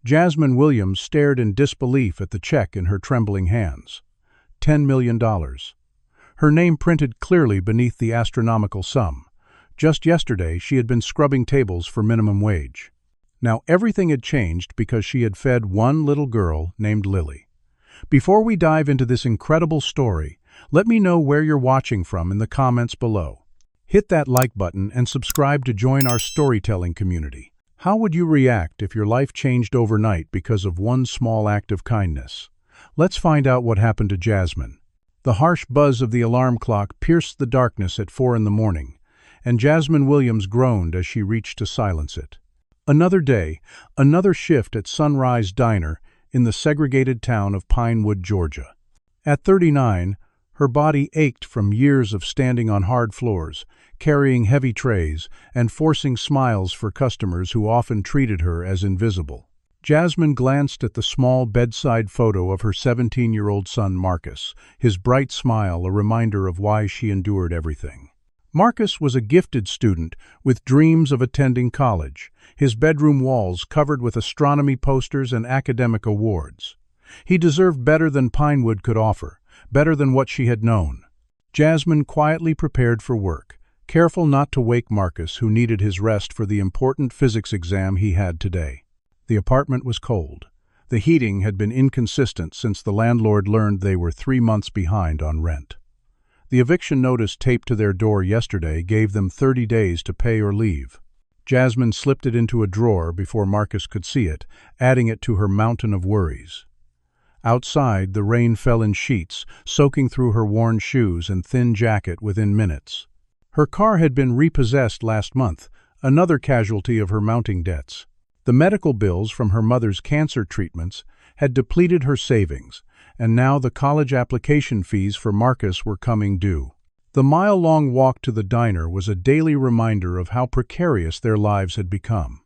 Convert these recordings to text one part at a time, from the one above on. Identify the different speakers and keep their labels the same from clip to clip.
Speaker 1: Jasmine Williams stared in disbelief at the check in her trembling hands. $10 million. Her name printed clearly beneath the astronomical sum. Just yesterday, she had been scrubbing tables for minimum wage. Now everything had changed because she had fed one little girl named Lily. Before we dive into this incredible story, let me know where you're watching from in the comments below. Hit that like button and subscribe to join our storytelling community. How would you react if your life changed overnight because of one small act of kindness? Let's find out what happened to Jasmine. The harsh buzz of the alarm clock pierced the darkness at 4 in the morning, and Jasmine Williams groaned as she reached to silence it. Another day, another shift at Sunrise Diner in the segregated town of Pinewood, Georgia. At 39, her body ached from years of standing on hard floors, carrying heavy trays, and forcing smiles for customers who often treated her as invisible. Jasmine glanced at the small bedside photo of her 17-year-old son Marcus, his bright smile a reminder of why she endured everything. Marcus was a gifted student with dreams of attending college, his bedroom walls covered with astronomy posters and academic awards. He deserved better than Pinewood could offer, better than what she had known. Jasmine quietly prepared for work, careful not to wake Marcus, who needed his rest for the important physics exam he had today. The apartment was cold. The heating had been inconsistent since the landlord learned they were 3 months behind on rent. The eviction notice taped to their door yesterday gave them 30 days to pay or leave. Jasmine slipped it into a drawer before Marcus could see it, adding it to her mountain of worries. Outside, the rain fell in sheets, soaking through her worn shoes and thin jacket within minutes. Her car had been repossessed last month, another casualty of her mounting debts. The medical bills from her mother's cancer treatments had depleted her savings, and now the college application fees for Marcus were coming due. The mile-long walk to the diner was a daily reminder of how precarious their lives had become.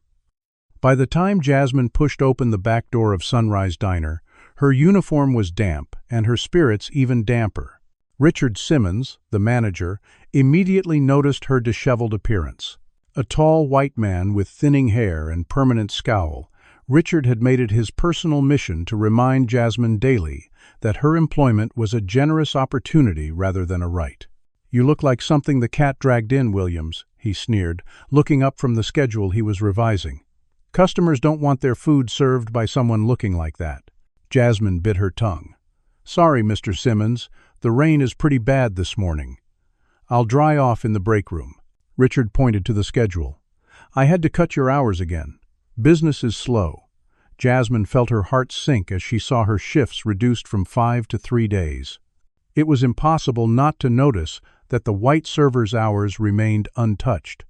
Speaker 1: By the time Jasmine pushed open the back door of Sunrise Diner, her uniform was damp and her spirits even damper. Richard Simmons, the manager, immediately noticed her disheveled appearance. A tall white man with thinning hair and permanent scowl, Richard had made it his personal mission to remind Jasmine daily that her employment was a generous opportunity rather than a right. "You look like something the cat dragged in, Williams," he sneered, looking up from the schedule he was revising. "Customers don't want their food served by someone looking like that." Jasmine bit her tongue. "Sorry, Mr. Simmons, the rain is pretty bad this morning. I'll dry off in the break room." Richard pointed to the schedule. "I had to cut your hours again. Business is slow." Jasmine felt her heart sink as she saw her shifts reduced from 5 to 3 days. It was impossible not to notice that the white server's hours remained untouched.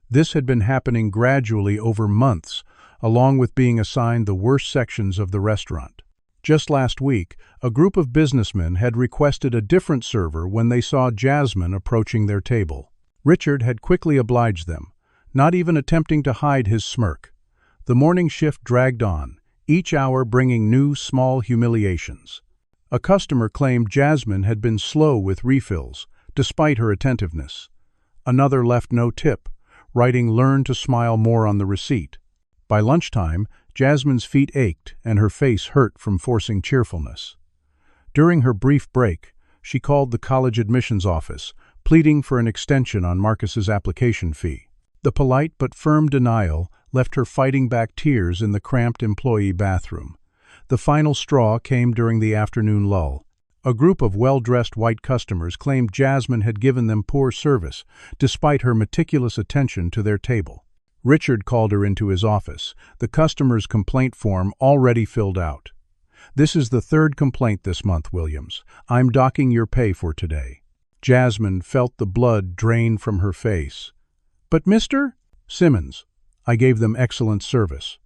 Speaker 1: This had been happening gradually over months, along with being assigned the worst sections of the restaurant. Just last week, a group of businessmen had requested a different server when they saw Jasmine approaching their table. Richard had quickly obliged them, not even attempting to hide his smirk. The morning shift dragged on, each hour bringing new small humiliations. A customer claimed Jasmine had been slow with refills, despite her attentiveness. Another left no tip, writing "Learn to smile more" on the receipt. By lunchtime, Jasmine's feet ached and her face hurt from forcing cheerfulness. During her brief break, she called the college admissions office, pleading for an extension on Marcus's application fee. The polite but firm denial left her fighting back tears in the cramped employee bathroom. The final straw came during the afternoon lull. A group of well-dressed white customers claimed Jasmine had given them poor service, despite her meticulous attention to their table. Richard called her into his office, the customer's complaint form already filled out. "This is the 3rd complaint this month, Williams. I'm docking your pay for today." Jasmine felt the blood drain from her face. "But Mr. Simmons, I gave them excellent service.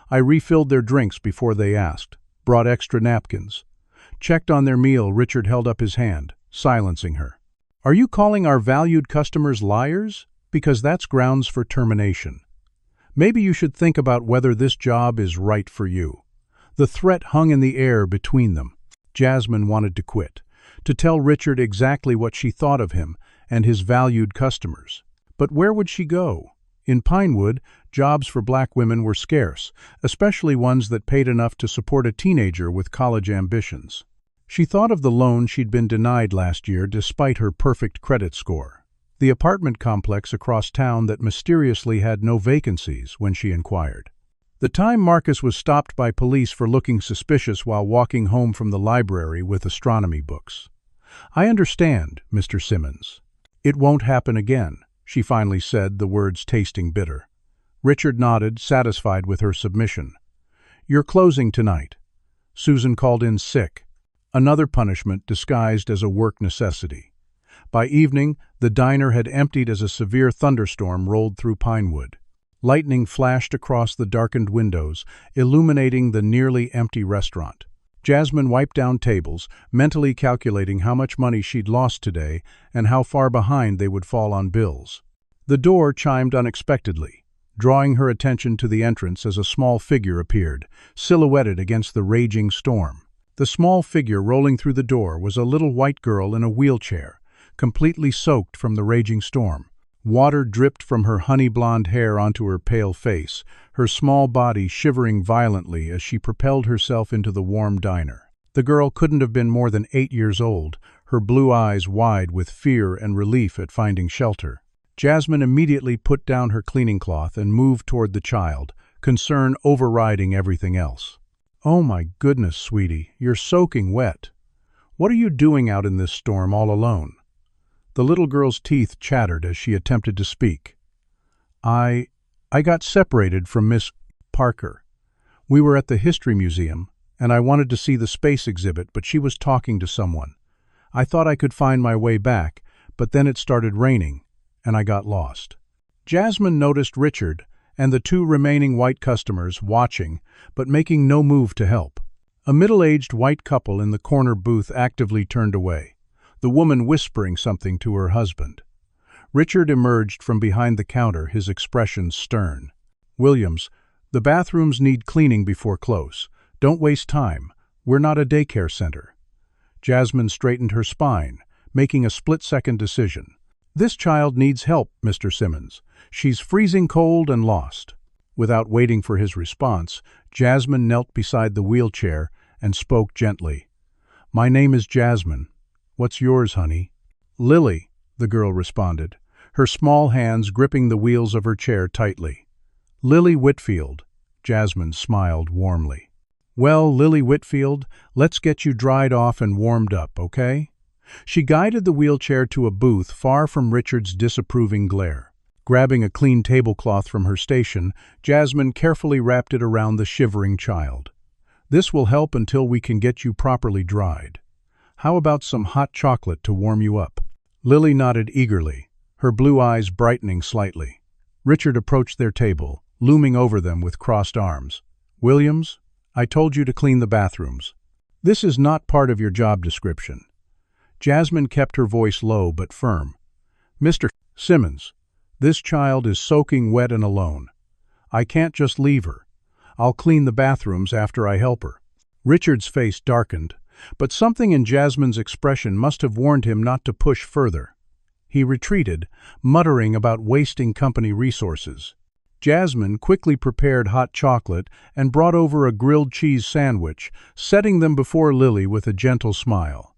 Speaker 1: I refilled their drinks before they asked, brought extra napkins. Checked on their meal." Richard held up his hand, silencing her. "Are you calling our valued customers liars? Because that's grounds for termination. Maybe you should think about whether this job is right for you." The threat hung in the air between them. Jasmine wanted to quit, to tell Richard exactly what she thought of him and his valued customers. But where would she go? In Pinewood, Jobs for black women were scarce, especially ones that paid enough to support a teenager with college ambitions. She thought of the loan she'd been denied last year despite her perfect credit score. The apartment complex across town that mysteriously had no vacancies when she inquired. The time Marcus was stopped by police for looking suspicious while walking home from the library with astronomy books. "I understand, Mr. Simmons. It won't happen again," she finally said, the words tasting bitter. Richard nodded, satisfied with her submission. "You're closing tonight." Susan called in sick. Another punishment disguised as a work necessity. By evening, the diner had emptied as a severe thunderstorm rolled through Pinewood. Lightning flashed across the darkened windows, illuminating the nearly empty restaurant. Jasmine wiped down tables, mentally calculating how much money she'd lost today and how far behind they would fall on bills. The door chimed unexpectedly, drawing her attention to the entrance as a small figure appeared, silhouetted against the raging storm. The small figure rolling through the door was a little white girl in a wheelchair, completely soaked from the raging storm. Water dripped from her honey-blonde hair onto her pale face, her small body shivering violently as she propelled herself into the warm diner. The girl couldn't have been more than 8 years old, her blue eyes wide with fear and relief at finding shelter. Jasmine immediately put down her cleaning cloth and moved toward the child, concern overriding everything else. "Oh my goodness, sweetie, you're soaking wet. What are you doing out in this storm all alone?" The little girl's teeth chattered as she attempted to speak. I got separated from Miss Parker. We were at the History Museum, and I wanted to see the space exhibit, but she was talking to someone. I thought I could find my way back, but then it started raining, and I got lost." Jasmine noticed Richard and the 2 remaining white customers watching, but making no move to help. A middle-aged white couple in the corner booth actively turned away, the woman whispering something to her husband. Richard emerged from behind the counter, his expression stern. "Williams, the bathrooms need cleaning before close. Don't waste time. We're not a daycare center." Jasmine straightened her spine, making a split-second decision. "This child needs help, Mr. Simmons. She's freezing cold and lost." Without waiting for his response, Jasmine knelt beside the wheelchair and spoke gently. "My name is Jasmine. What's yours, honey?" "Lily," the girl responded, her small hands gripping the wheels of her chair tightly. "Lily Whitfield," Jasmine smiled warmly. "Well, Lily Whitfield, let's get you dried off and warmed up, okay?" She guided the wheelchair to a booth far from Richard's disapproving glare. Grabbing a clean tablecloth from her station, Jasmine carefully wrapped it around the shivering child. "This will help until we can get you properly dried. How about some hot chocolate to warm you up?" Lily nodded eagerly, her blue eyes brightening slightly. Richard approached their table, looming over them with crossed arms. "Williams, I told you to clean the bathrooms. This is not part of your job description." Jasmine kept her voice low but firm. "Mr. Simmons, this child is soaking wet and alone. I can't just leave her. I'll clean the bathrooms after I help her." Richard's face darkened, but something in Jasmine's expression must have warned him not to push further. He retreated, muttering about wasting company resources. Jasmine quickly prepared hot chocolate and brought over a grilled cheese sandwich, setting them before Lily with a gentle smile.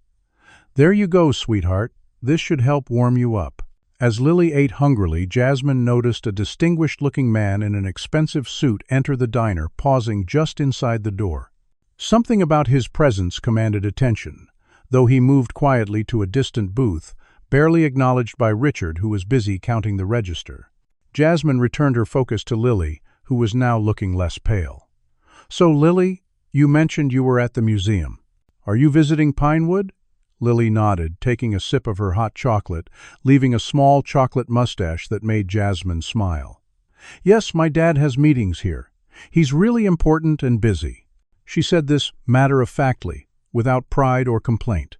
Speaker 1: "There you go, sweetheart. This should help warm you up." As Lily ate hungrily, Jasmine noticed a distinguished-looking man in an expensive suit enter the diner, pausing just inside the door. Something about his presence commanded attention, though he moved quietly to a distant booth, barely acknowledged by Richard, who was busy counting the register. Jasmine returned her focus to Lily, who was now looking less pale. "So, Lily, you mentioned you were at the museum. Are you visiting Pinewood?" Lily nodded, taking a sip of her hot chocolate, leaving a small chocolate mustache that made Jasmine smile. "Yes, my dad has meetings here. He's really important and busy." She said this matter-of-factly, without pride or complaint.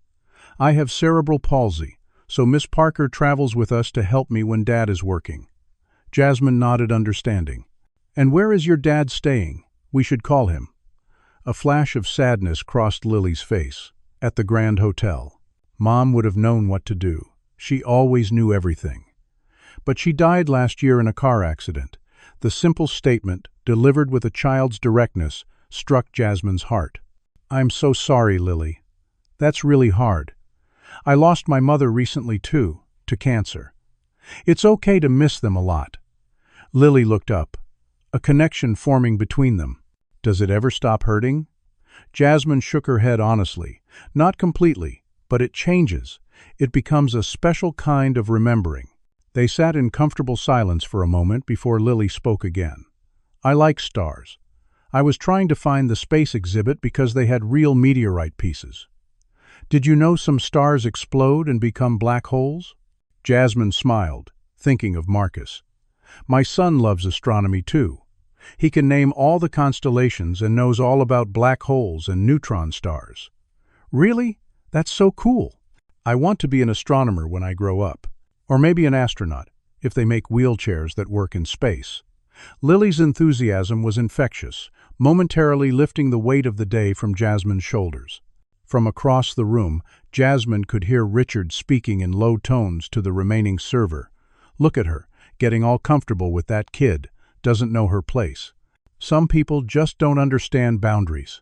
Speaker 1: "I have cerebral palsy, so Miss Parker travels with us to help me when Dad is working." Jasmine nodded understanding. "And where is your dad staying? We should call him." A flash of sadness crossed Lily's face. "At the Grand Hotel." Mom would have known what to do. She always knew everything. "But she died last year in a car accident. The simple statement, delivered with a child's directness, struck Jasmine's heart. "I'm so sorry, Lily. That's really hard. I lost my mother recently too, to cancer. It's okay to miss them a lot." Lily looked up, a connection forming between them. "Does it ever stop hurting?" Jasmine shook her head honestly. "Not completely, but it changes. It becomes a special kind of remembering." They sat in comfortable silence for a moment before Lily spoke again. "I like stars. I was trying to find the space exhibit because they had real meteorite pieces. Did you know some stars explode and become black holes?" Jasmine smiled, thinking of Marcus. "My son loves astronomy too. He can name all the constellations and knows all about black holes and neutron stars." "Really? That's so cool. I want to be an astronomer when I grow up. Or maybe an astronaut, if they make wheelchairs that work in space." Lily's enthusiasm was infectious, momentarily lifting the weight of the day from Jasmine's shoulders. From across the room, Jasmine could hear Richard speaking in low tones to the remaining server. "Look at her, getting all comfortable with that kid, doesn't know her place. Some people just don't understand boundaries."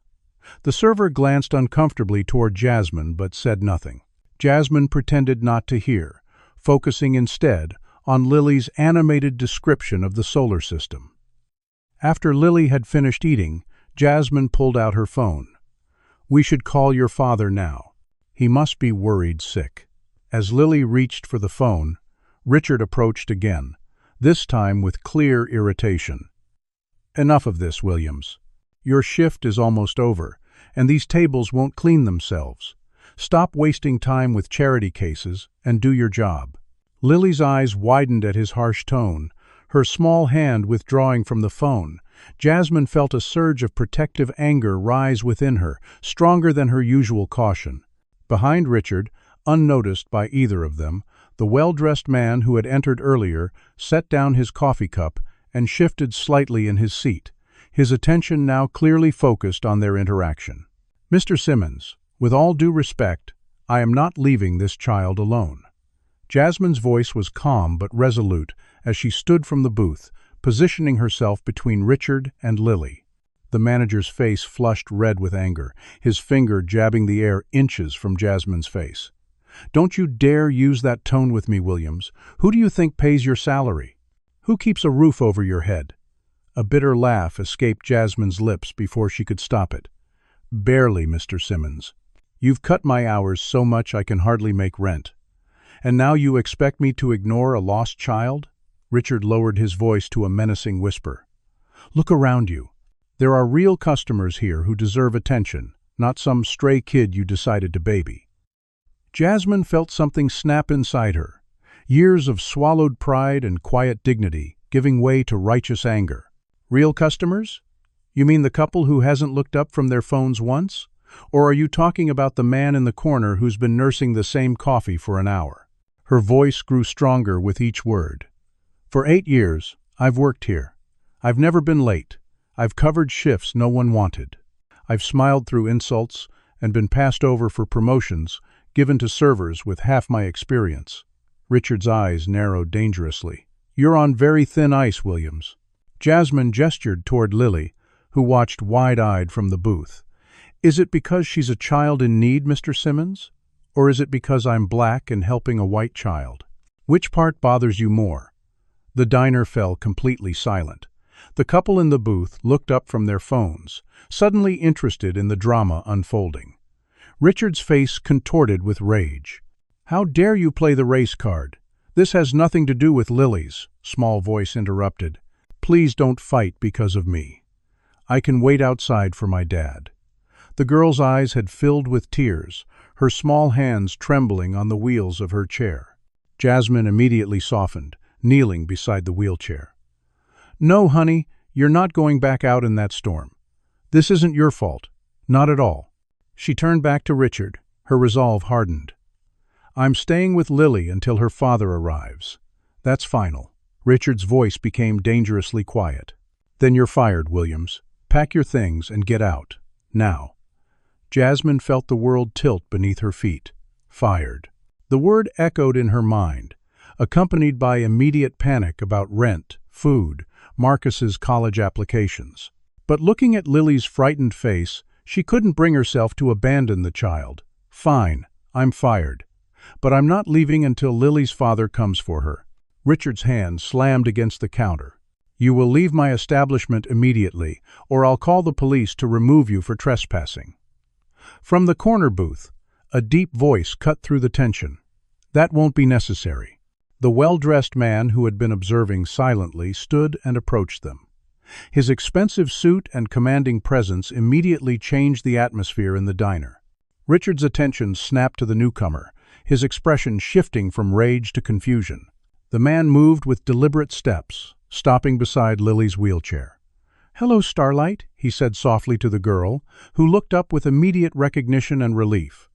Speaker 1: The server glanced uncomfortably toward Jasmine but said nothing. Jasmine pretended not to hear, focusing instead on Lily's animated description of the solar system. After Lily had finished eating, Jasmine pulled out her phone. "We should call your father now. He must be worried sick." As Lily reached for the phone, Richard approached again, this time with clear irritation. "Enough of this, Williams. Your shift is almost over, and these tables won't clean themselves. Stop wasting time with charity cases and do your job." Lily's eyes widened at his harsh tone, her small hand withdrawing from the phone. Jasmine felt a surge of protective anger rise within her, stronger than her usual caution. Behind Richard, unnoticed by either of them, the well-dressed man who had entered earlier set down his coffee cup and shifted slightly in his seat, his attention now clearly focused on their interaction. "Mr. Simmons, with all due respect, I am not leaving this child alone." Jasmine's voice was calm but resolute as she stood from the booth, positioning herself between Richard and Lily. The manager's face flushed red with anger, his finger jabbing the air inches from Jasmine's face. "Don't you dare use that tone with me, Williams. Who do you think pays your salary? Who keeps a roof over your head?" A bitter laugh escaped Jasmine's lips before she could stop it. "Barely, Mr. Simmons. You've cut my hours so much I can hardly make rent. And now you expect me to ignore a lost child?" Richard lowered his voice to a menacing whisper. "Look around you. There are real customers here who deserve attention, not some stray kid you decided to baby." Jasmine felt something snap inside her, years of swallowed pride and quiet dignity giving way to righteous anger. "Real customers? You mean the couple who hasn't looked up from their phones once? Or are you talking about the man in the corner who's been nursing the same coffee for an hour?" Her voice grew stronger with each word. "For 8 years, I've worked here. I've never been late. I've covered shifts no one wanted. I've smiled through insults and been passed over for promotions given to servers with half my experience." Richard's eyes narrowed dangerously. "You're on very thin ice, Williams." Jasmine gestured toward Lily, who watched wide-eyed from the booth. "Is it because she's a child in need, Mr. Simmons? Or is it because I'm black and helping a white child? Which part bothers you more?" The diner fell completely silent. The couple in the booth looked up from their phones, suddenly interested in the drama unfolding. Richard's face contorted with rage. "How dare you play the race card? This has nothing to do with Lily's," small voice interrupted. "Please don't fight because of me. I can wait outside for my dad." The girl's eyes had filled with tears, her small hands trembling on the wheels of her chair. Jasmine immediately softened, kneeling beside the wheelchair. "No, honey, you're not going back out in that storm. This isn't your fault. Not at all." She turned back to Richard, her resolve hardened. "I'm staying with Lily until her father arrives. That's final." Richard's voice became dangerously quiet. "Then you're fired, Williams. Pack your things and get out. Now." Jasmine felt the world tilt beneath her feet. Fired. The word echoed in her mind, accompanied by immediate panic about rent, food, Marcus's college applications. But looking at Lily's frightened face, she couldn't bring herself to abandon the child. "Fine, I'm fired. But I'm not leaving until Lily's father comes for her." Richard's hand slammed against the counter. "You will leave my establishment immediately, or I'll call the police to remove you for trespassing." From the corner booth, a deep voice cut through the tension. "That won't be necessary." The well-dressed man who had been observing silently stood and approached them. His expensive suit and commanding presence immediately changed the atmosphere in the diner. Richard's attention snapped to the newcomer, his expression shifting from rage to confusion. The man moved with deliberate steps, stopping beside Lily's wheelchair. "Hello, Starlight," he said softly to the girl, who looked up with immediate recognition and relief.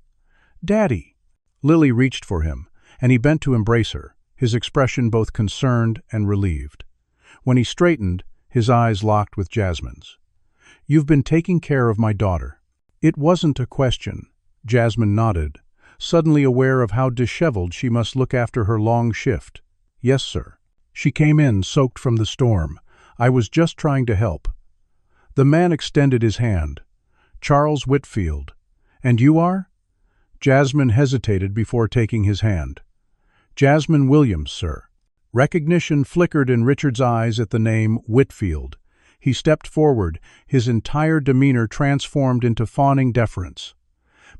Speaker 1: "Daddy." Lily reached for him, and he bent to embrace her, his expression both concerned and relieved. When he straightened, his eyes locked with Jasmine's. "You've been taking care of my daughter." It wasn't a question. Jasmine nodded, suddenly aware of how disheveled she must look after her long shift. "Yes, sir." She came in, soaked from the storm. "I was just trying to help." The man extended his hand. "Charles Whitfield. And you are?" Jasmine hesitated before taking his hand. "Jasmine Williams, sir." Recognition flickered in Richard's eyes at the name Whitfield. He stepped forward, his entire demeanor transformed into fawning deference.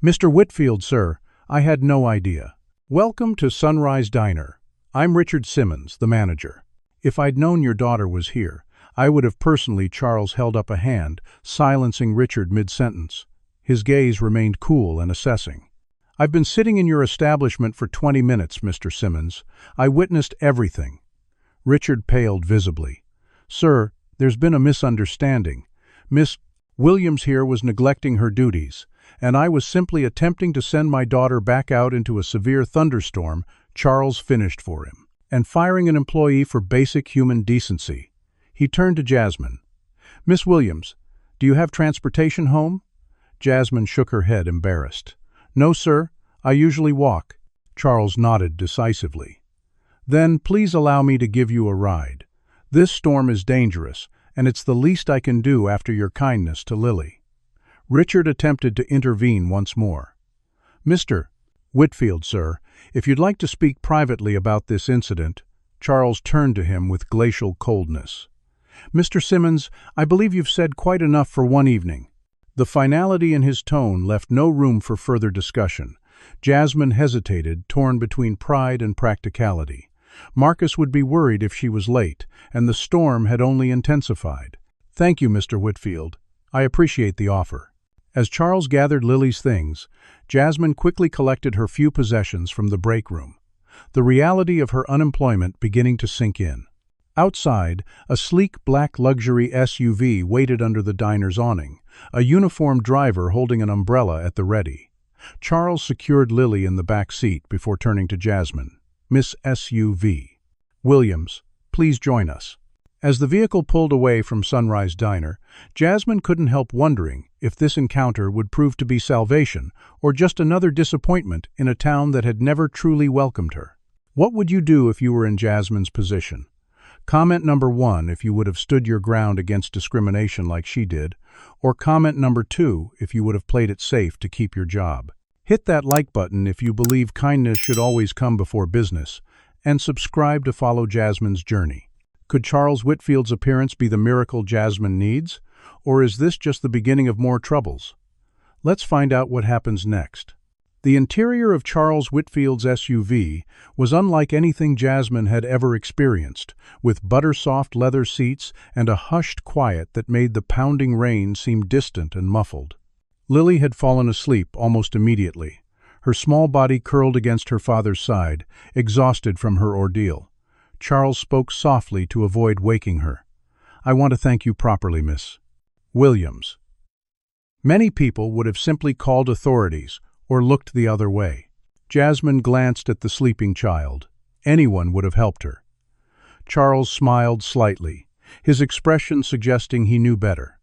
Speaker 1: "Mr. Whitfield, sir, I had no idea." "Welcome to Sunrise Diner. I'm Richard Simmons, the manager. If I'd known your daughter was here, I would have personally." Charles held up a hand, silencing Richard mid-sentence. His gaze remained cool and assessing. "I've been sitting in your establishment for 20 minutes, Mr. Simmons. I witnessed everything." Richard paled visibly. "Sir, there's been a misunderstanding. Miss Williams here was neglecting her duties, and I was simply attempting to send my daughter back out into a severe thunderstorm." Charles finished for him. "And firing an employee for basic human decency." He turned to Jasmine. "Miss Williams, do you have transportation home?" Jasmine shook her head, embarrassed. "No, sir. I usually walk." Charles nodded decisively. "Then please allow me to give you a ride. This storm is dangerous, and it's the least I can do after your kindness to Lily." Richard attempted to intervene once more. "Mr. Whitfield, sir, if you'd like to speak privately about this incident." Charles turned to him with glacial coldness. "Mr. Simmons, I believe you've said quite enough for one evening." The finality in his tone left no room for further discussion. Jasmine hesitated, torn between pride and practicality. Marcus would be worried if she was late, and the storm had only intensified. "Thank you, Mr. Whitfield. I appreciate the offer." As Charles gathered Lily's things, Jasmine quickly collected her few possessions from the break room, the reality of her unemployment beginning to sink in. Outside, a sleek black luxury SUV waited under the diner's awning, a uniformed driver holding an umbrella at the ready. Charles secured Lily in the back seat before turning to Jasmine. "Miss SUV. Williams, please join us." As the vehicle pulled away from Sunrise Diner, Jasmine couldn't help wondering if this encounter would prove to be salvation or just another disappointment in a town that had never truly welcomed her. What would you do if you were in Jasmine's position? Comment number 1 if you would have stood your ground against discrimination like she did, or comment number 2 if you would have played it safe to keep your job. Hit that like button if you believe kindness should always come before business, and subscribe to follow Jasmine's journey. Could Charles Whitfield's appearance be the miracle Jasmine needs, or is this just the beginning of more troubles? Let's find out what happens next. The interior of Charles Whitfield's SUV was unlike anything Jasmine had ever experienced, with butter-soft leather seats and a hushed quiet that made the pounding rain seem distant and muffled. Lily had fallen asleep almost immediately, her small body curled against her father's side, exhausted from her ordeal. Charles spoke softly to avoid waking her. "I want to thank you properly, Miss Williams." Many people would have simply called authorities or looked the other way. Jasmine glanced at the sleeping child. Anyone would have helped her. Charles smiled slightly, his expression suggesting he knew better.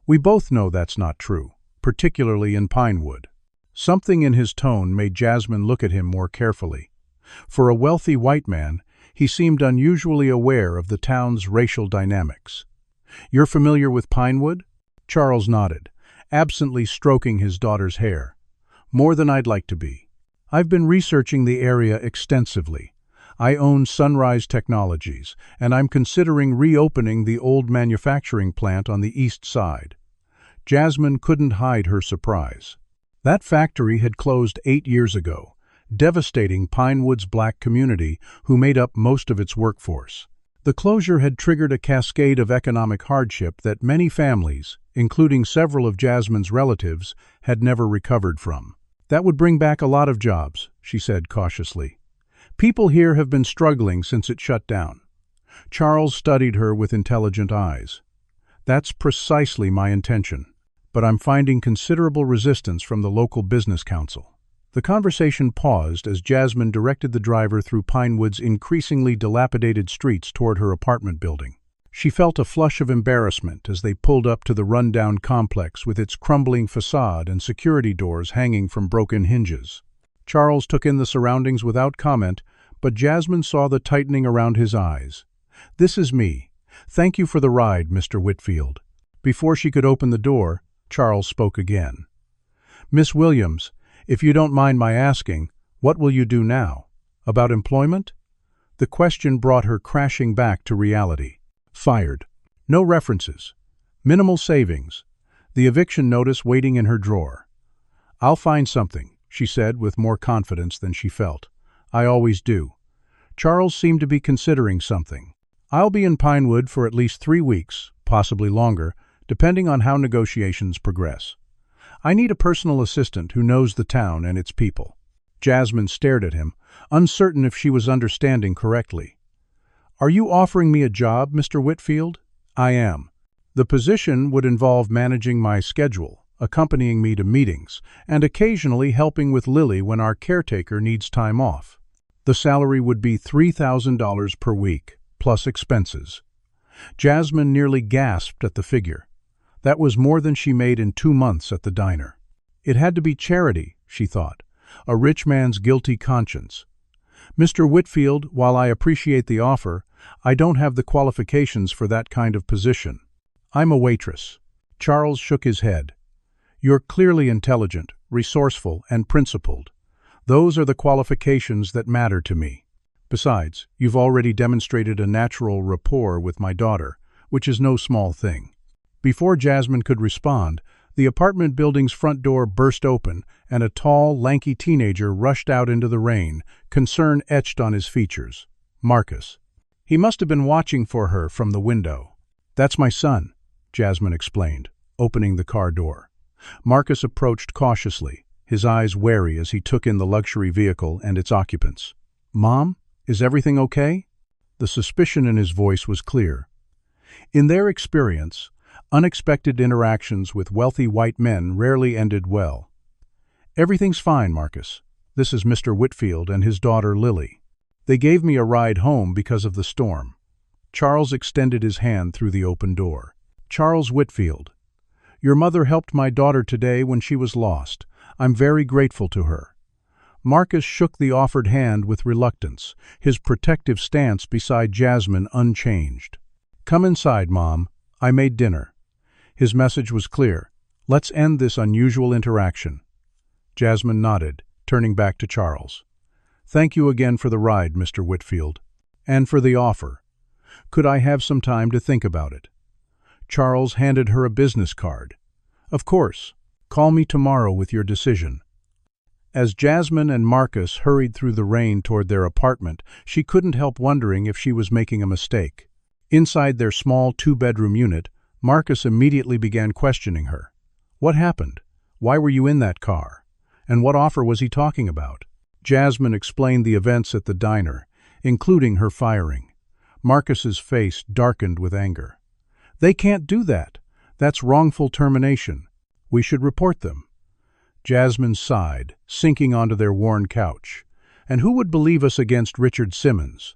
Speaker 1: "We both know that's not true, particularly in Pinewood." Something in his tone made Jasmine look at him more carefully. For a wealthy white man, He seemed unusually aware of the town's racial dynamics. "You're familiar with Pinewood?" Charles nodded, absently stroking his daughter's hair. "More than I'd like to be. I've been researching the area extensively. I own Sunrise Technologies, and I'm considering reopening the old manufacturing plant on the east side." Jasmine couldn't hide her surprise. That factory had closed 8 years ago, devastating Pinewood's black community, who made up most of its workforce. The closure had triggered a cascade of economic hardship that many families, including several of Jasmine's relatives, had never recovered from. "That would bring back a lot of jobs," she said cautiously. "People here have been struggling since it shut down." Charles studied her with intelligent eyes. "That's precisely my intention, but I'm finding considerable resistance from the local business council." The conversation paused as Jasmine directed the driver through Pinewood's increasingly dilapidated streets toward her apartment building. She felt a flush of embarrassment as they pulled up to the run-down complex with its crumbling facade and security doors hanging from broken hinges. Charles took in the surroundings without comment, but Jasmine saw the tightening around his eyes. "This is me. Thank you for the ride, Mr. Whitfield." Before she could open the door, Charles spoke again. "Miss Williams, if you don't mind my asking, what will you do now? About employment?" The question brought her crashing back to reality. Fired. No references. Minimal savings. The eviction notice waiting in her drawer. "I'll find something," she said with more confidence than she felt. "I always do." Charles seemed to be considering something. "I'll be in Pinewood for at least 3 weeks, possibly longer, depending on how negotiations progress. I need a personal assistant who knows the town and its people." Jasmine stared at him, uncertain if she was understanding correctly. "Are you offering me a job, Mr. Whitfield?" "I am. The position would involve managing my schedule, accompanying me to meetings, and occasionally helping with Lily when our caretaker needs time off. The salary would be $3,000 per week, plus expenses." Jasmine nearly gasped at the figure. That was more than she made in 2 months at the diner. It had to be charity, she thought, a rich man's guilty conscience. "Mr. Whitfield, while I appreciate the offer, I don't have the qualifications for that kind of position. I'm a waitress." Charles shook his head. "You're clearly intelligent, resourceful, and principled. Those are the qualifications that matter to me. Besides, you've already demonstrated a natural rapport with my daughter, which is no small thing." Before Jasmine could respond, the apartment building's front door burst open, and a tall, lanky teenager rushed out into the rain, concern etched on his features. Marcus. He must have been watching for her from the window. "That's my son," Jasmine explained, opening the car door. Marcus approached cautiously, his eyes wary as he took in the luxury vehicle and its occupants. "Mom, is everything okay?" The suspicion in his voice was clear. In their experience, unexpected interactions with wealthy white men rarely ended well. "Everything's fine, Marcus. This is Mr. Whitfield and his daughter Lily. They gave me a ride home because of the storm." Charles extended his hand through the open door. "Charles Whitfield. Your mother helped my daughter today when she was lost. I'm very grateful to her." Marcus shook the offered hand with reluctance, his protective stance beside Jasmine unchanged. "Come inside, Mom. I made dinner." His message was clear. "Let's end this unusual interaction." Jasmine nodded, turning back to Charles. "Thank you again for the ride, Mr. Whitfield. And for the offer. Could I have some time to think about it?" Charles handed her a business card. "Of course. Call me tomorrow with your decision." As Jasmine and Marcus hurried through the rain toward their apartment, she couldn't help wondering if she was making a mistake. Inside their small 2-bedroom unit, Marcus immediately began questioning her. "What happened? Why were you in that car? And what offer was he talking about?" Jasmine explained the events at the diner, including her firing. Marcus's face darkened with anger. "They can't do that. That's wrongful termination. We should report them." Jasmine sighed, sinking onto their worn couch. "And who would believe us against Richard Simmons?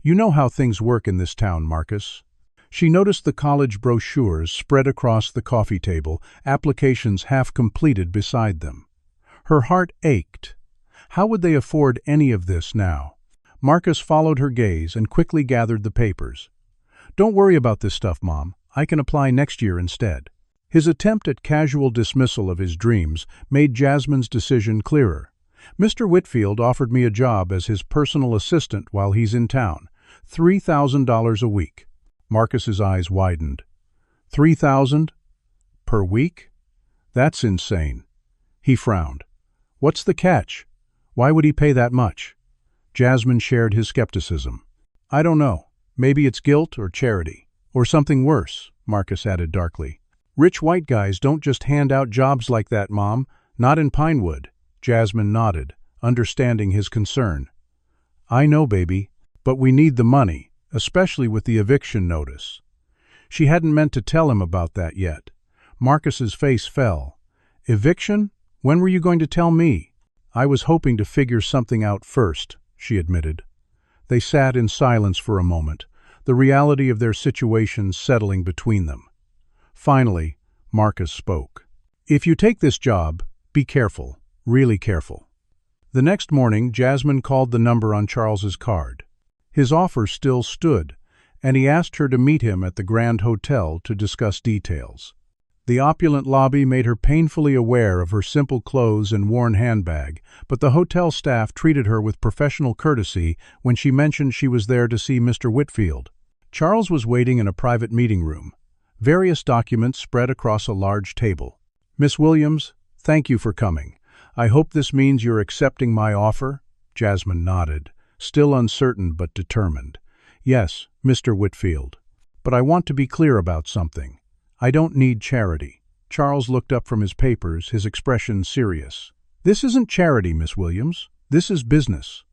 Speaker 1: You know how things work in this town, Marcus." She noticed the college brochures spread across the coffee table, applications half completed beside them. Her heart ached. How would they afford any of this now? Marcus followed her gaze and quickly gathered the papers. "Don't worry about this stuff, Mom. I can apply next year instead." His attempt at casual dismissal of his dreams made Jasmine's decision clearer. "Mr. Whitfield offered me a job as his personal assistant while he's in town. $3,000 a week." Marcus's eyes widened. $3,000 per week? That's insane. He frowned. "What's the catch? Why would he pay that much?" Jasmine shared his skepticism. "I don't know. Maybe it's guilt or charity. Or something worse," Marcus added darkly. "Rich white guys don't just hand out jobs like that, Mom. Not in Pinewood." Jasmine nodded, understanding his concern. "I know, baby, but we need the money, especially with the eviction notice." She hadn't meant to tell him about that yet. Marcus's face fell. "Eviction? When were you going to tell me?" "I was hoping to figure something out first," she admitted. They sat in silence for a moment, the reality of their situation settling between them. Finally, Marcus spoke. "If you take this job, be careful, really careful." The next morning, Jasmine called the number on Charles's card. His offer still stood, and he asked her to meet him at the Grand Hotel to discuss details. The opulent lobby made her painfully aware of her simple clothes and worn handbag, but the hotel staff treated her with professional courtesy when she mentioned she was there to see Mr. Whitfield. Charles was waiting in a private meeting room, various documents spread across a large table. "Miss Williams, thank you for coming. I hope this means you're accepting my offer?" Jasmine nodded, still uncertain but determined. "Yes, Mr. Whitfield. But I want to be clear about something. I don't need charity." Charles looked up from his papers, his expression serious. "This isn't charity, Miss Williams. This is business.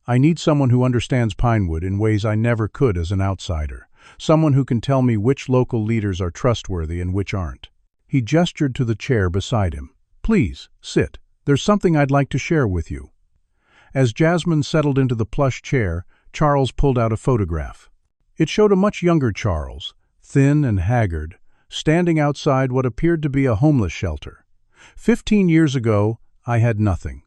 Speaker 1: I need someone who understands Pinewood in ways I never could as an outsider. Someone who can tell me which local leaders are trustworthy and which aren't." He gestured to the chair beside him. "Please, sit. There's something I'd like to share with you." As Jasmine settled into the plush chair, Charles pulled out a photograph. It showed a much younger Charles, thin and haggard, standing outside what appeared to be a homeless shelter. 15 years ago, I had nothing.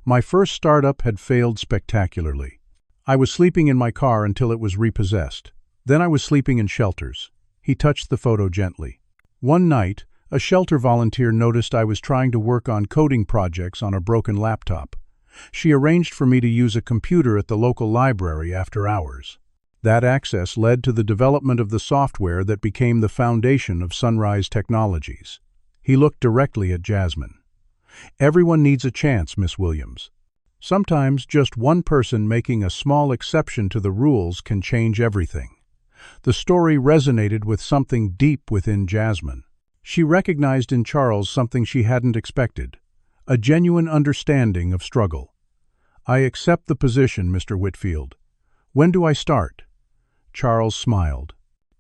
Speaker 1: My first startup had failed spectacularly. I was sleeping in my car until it was repossessed. Then I was sleeping in shelters." He touched the photo gently. "One night, a shelter volunteer noticed I was trying to work on coding projects on a broken laptop. She arranged for me to use a computer at the local library after hours. That access led to the development of the software that became the foundation of Sunrise Technologies." He looked directly at Jasmine. "Everyone needs a chance, Miss Williams. Sometimes just one person making a small exception to the rules can change everything." The story resonated with something deep within Jasmine. She recognized in Charles something she hadn't expected, a genuine understanding of struggle. "I accept the position, Mr. Whitfield. When do I start?" Charles smiled.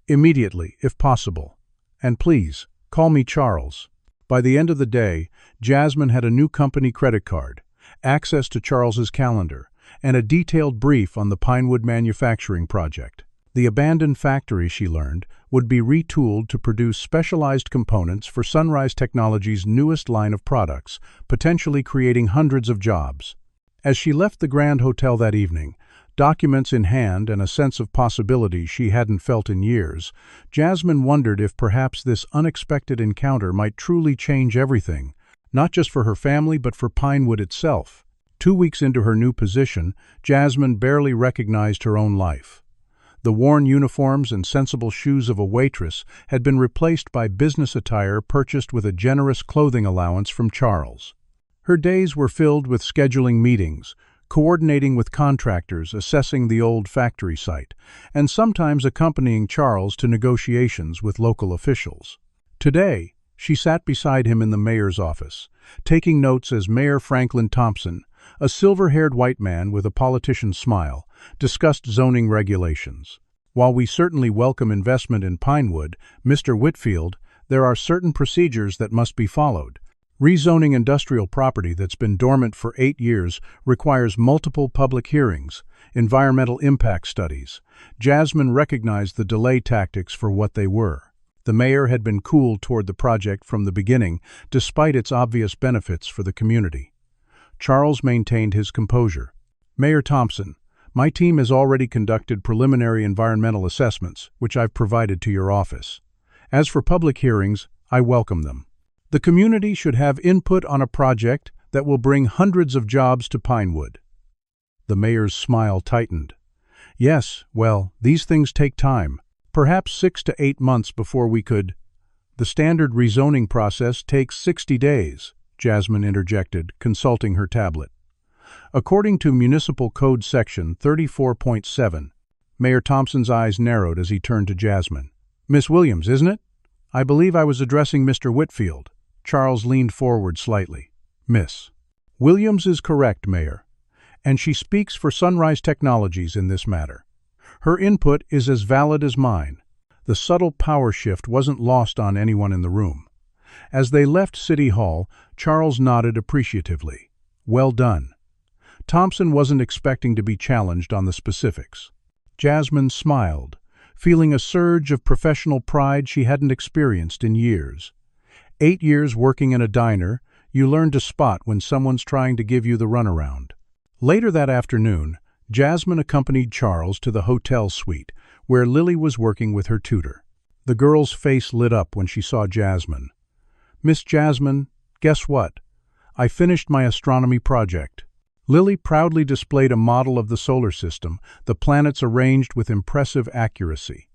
Speaker 1: "Immediately, if possible. And please, call me Charles." By the end of the day, Jasmine had a new company credit card, access to Charles's calendar, and a detailed brief on the Pinewood manufacturing project. The abandoned factory, she learned, would be retooled to produce specialized components for Sunrise Technologies' newest line of products, potentially creating hundreds of jobs. As she left the Grand Hotel that evening, documents in hand and a sense of possibility she hadn't felt in years, Jasmine wondered if perhaps this unexpected encounter might truly change everything, not just for her family but for Pinewood itself. 2 weeks into her new position, Jasmine barely recognized her own life. The worn uniforms and sensible shoes of a waitress had been replaced by business attire purchased with a generous clothing allowance from Charles. Her days were filled with scheduling meetings, coordinating with contractors, assessing the old factory site, and sometimes accompanying Charles to negotiations with local officials. Today, she sat beside him in the mayor's office, taking notes as Mayor Franklin Thompson, a silver-haired white man with a politician's smile, discussed zoning regulations. "While we certainly welcome investment in Pinewood, Mr. Whitfield, there are certain procedures that must be followed. Rezoning industrial property that's been dormant for 8 years requires multiple public hearings, environmental impact studies." Jasmine recognized the delay tactics for what they were. The mayor had been cool toward the project from the beginning, despite its obvious benefits for the community. Charles maintained his composure. "Mayor Thompson, My team has already conducted preliminary environmental assessments, which I've provided to your office. As for public hearings, I welcome them. The community should have input on a project that will bring hundreds of jobs to Pinewood." The mayor's smile tightened. "Yes, well, these things take time. Perhaps 6 to 8 months before we could—" "The standard rezoning process takes 60 days, Jasmine interjected, consulting her tablet. According to Municipal Code Section 34.7, Mayor Thompson's eyes narrowed as he turned to Jasmine. "Miss Williams, isn't it? I believe I was addressing Mr. Whitfield." Charles leaned forward slightly. "Miss Williams is correct, Mayor, and she speaks for Sunrise Technologies in this matter. Her input is as valid as mine." The subtle power shift wasn't lost on anyone in the room. As they left City Hall, Charles nodded appreciatively. "Well done." Thompson wasn't expecting to be challenged on the specifics. Jasmine smiled, feeling a surge of professional pride she hadn't experienced in years. 8 years working in a diner, you learn to spot when someone's trying to give you the runaround. Later that afternoon, Jasmine accompanied Charles to the hotel suite, where Lily was working with her tutor. The girl's face lit up when she saw Jasmine. "Miss Jasmine, guess what? I finished my astronomy project." Lily proudly displayed a model of the solar system, the planets arranged with impressive accuracy.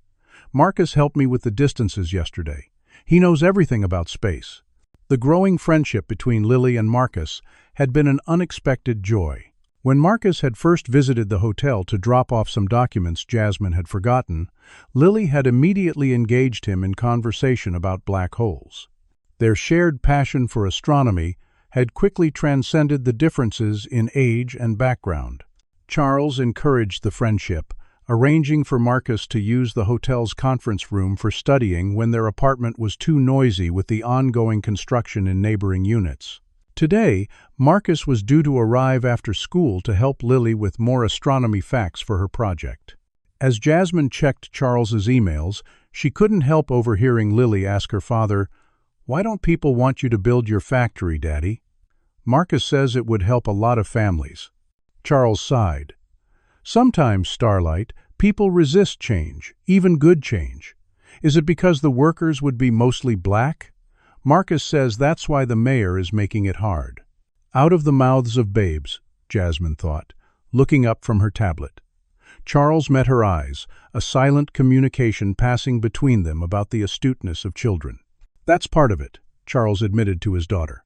Speaker 1: "Marcus helped me with the distances yesterday. He knows everything about space." The growing friendship between Lily and Marcus had been an unexpected joy. When Marcus had first visited the hotel to drop off some documents Jasmine had forgotten, Lily had immediately engaged him in conversation about black holes. Their shared passion for astronomy had quickly transcended the differences in age and background. Charles encouraged the friendship, arranging for Marcus to use the hotel's conference room for studying when their apartment was too noisy with the ongoing construction in neighboring units. Today, Marcus was due to arrive after school to help Lily with more astronomy facts for her project. As Jasmine checked Charles's emails, she couldn't help overhearing Lily ask her father, "Why don't people want you to build your factory, Daddy?" "Marcus says it would help a lot of families." Charles sighed. "Sometimes, Starlight, people resist change, even good change. Is it because the workers would be mostly black? Marcus says that's why the mayor is making it hard." Out of the mouths of babes, Jasmine thought, looking up from her tablet. Charles met her eyes, a silent communication passing between them about the astuteness of children. "That's part of it," Charles admitted to his daughter.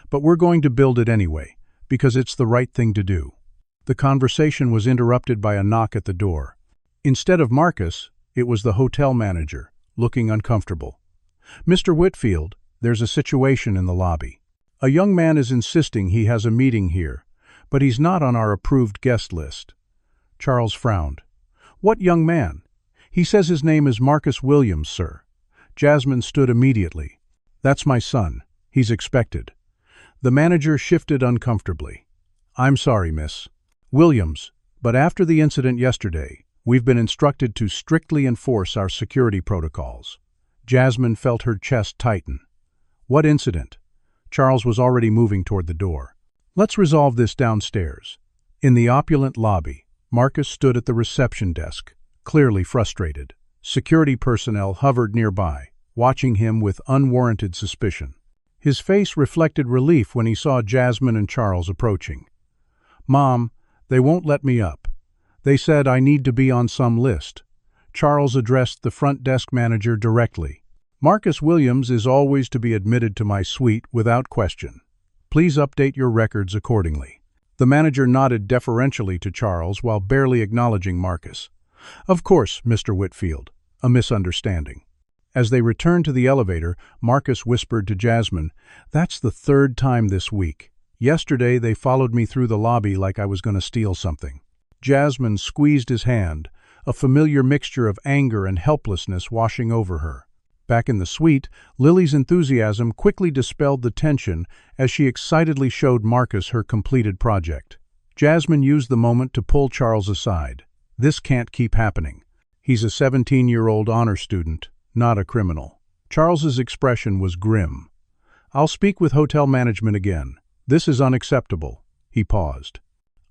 Speaker 1: "But we're going to build it anyway, because it's the right thing to do." The conversation was interrupted by a knock at the door. Instead of Marcus, it was the hotel manager, looking uncomfortable. "Mr. Whitfield, there's a situation in the lobby. A young man is insisting he has a meeting here, but he's not on our approved guest list." Charles frowned. "What young man?" "He says his name is Marcus Williams, sir." Jasmine stood immediately. "That's my son. He's expected." The manager shifted uncomfortably. "I'm sorry, Miss Williams, but after the incident yesterday, we've been instructed to strictly enforce our security protocols." Jasmine felt her chest tighten. "What incident?" Charles was already moving toward the door. "Let's resolve this downstairs." In the opulent lobby, Marcus stood at the reception desk, clearly frustrated. Security personnel hovered nearby, watching him with unwarranted suspicion. His face reflected relief when he saw Jasmine and Charles approaching. "Mom, they won't let me up. They said I need to be on some list." Charles addressed the front desk manager directly. "Marcus Williams is always to be admitted to my suite without question. Please update your records accordingly." The manager nodded deferentially to Charles while barely acknowledging Marcus. "Of course, Mr. Whitfield. A misunderstanding." As they returned to the elevator, Marcus whispered to Jasmine, "That's the 3rd time this week. Yesterday they followed me through the lobby like I was going to steal something." Jasmine squeezed his hand, a familiar mixture of anger and helplessness washing over her. Back in the suite, Lily's enthusiasm quickly dispelled the tension as she excitedly showed Marcus her completed project. Jasmine used the moment to pull Charles aside. "This can't keep happening. He's a 17-year-old honor student, not a criminal." Charles's expression was grim. "I'll speak with hotel management again. This is unacceptable." He paused.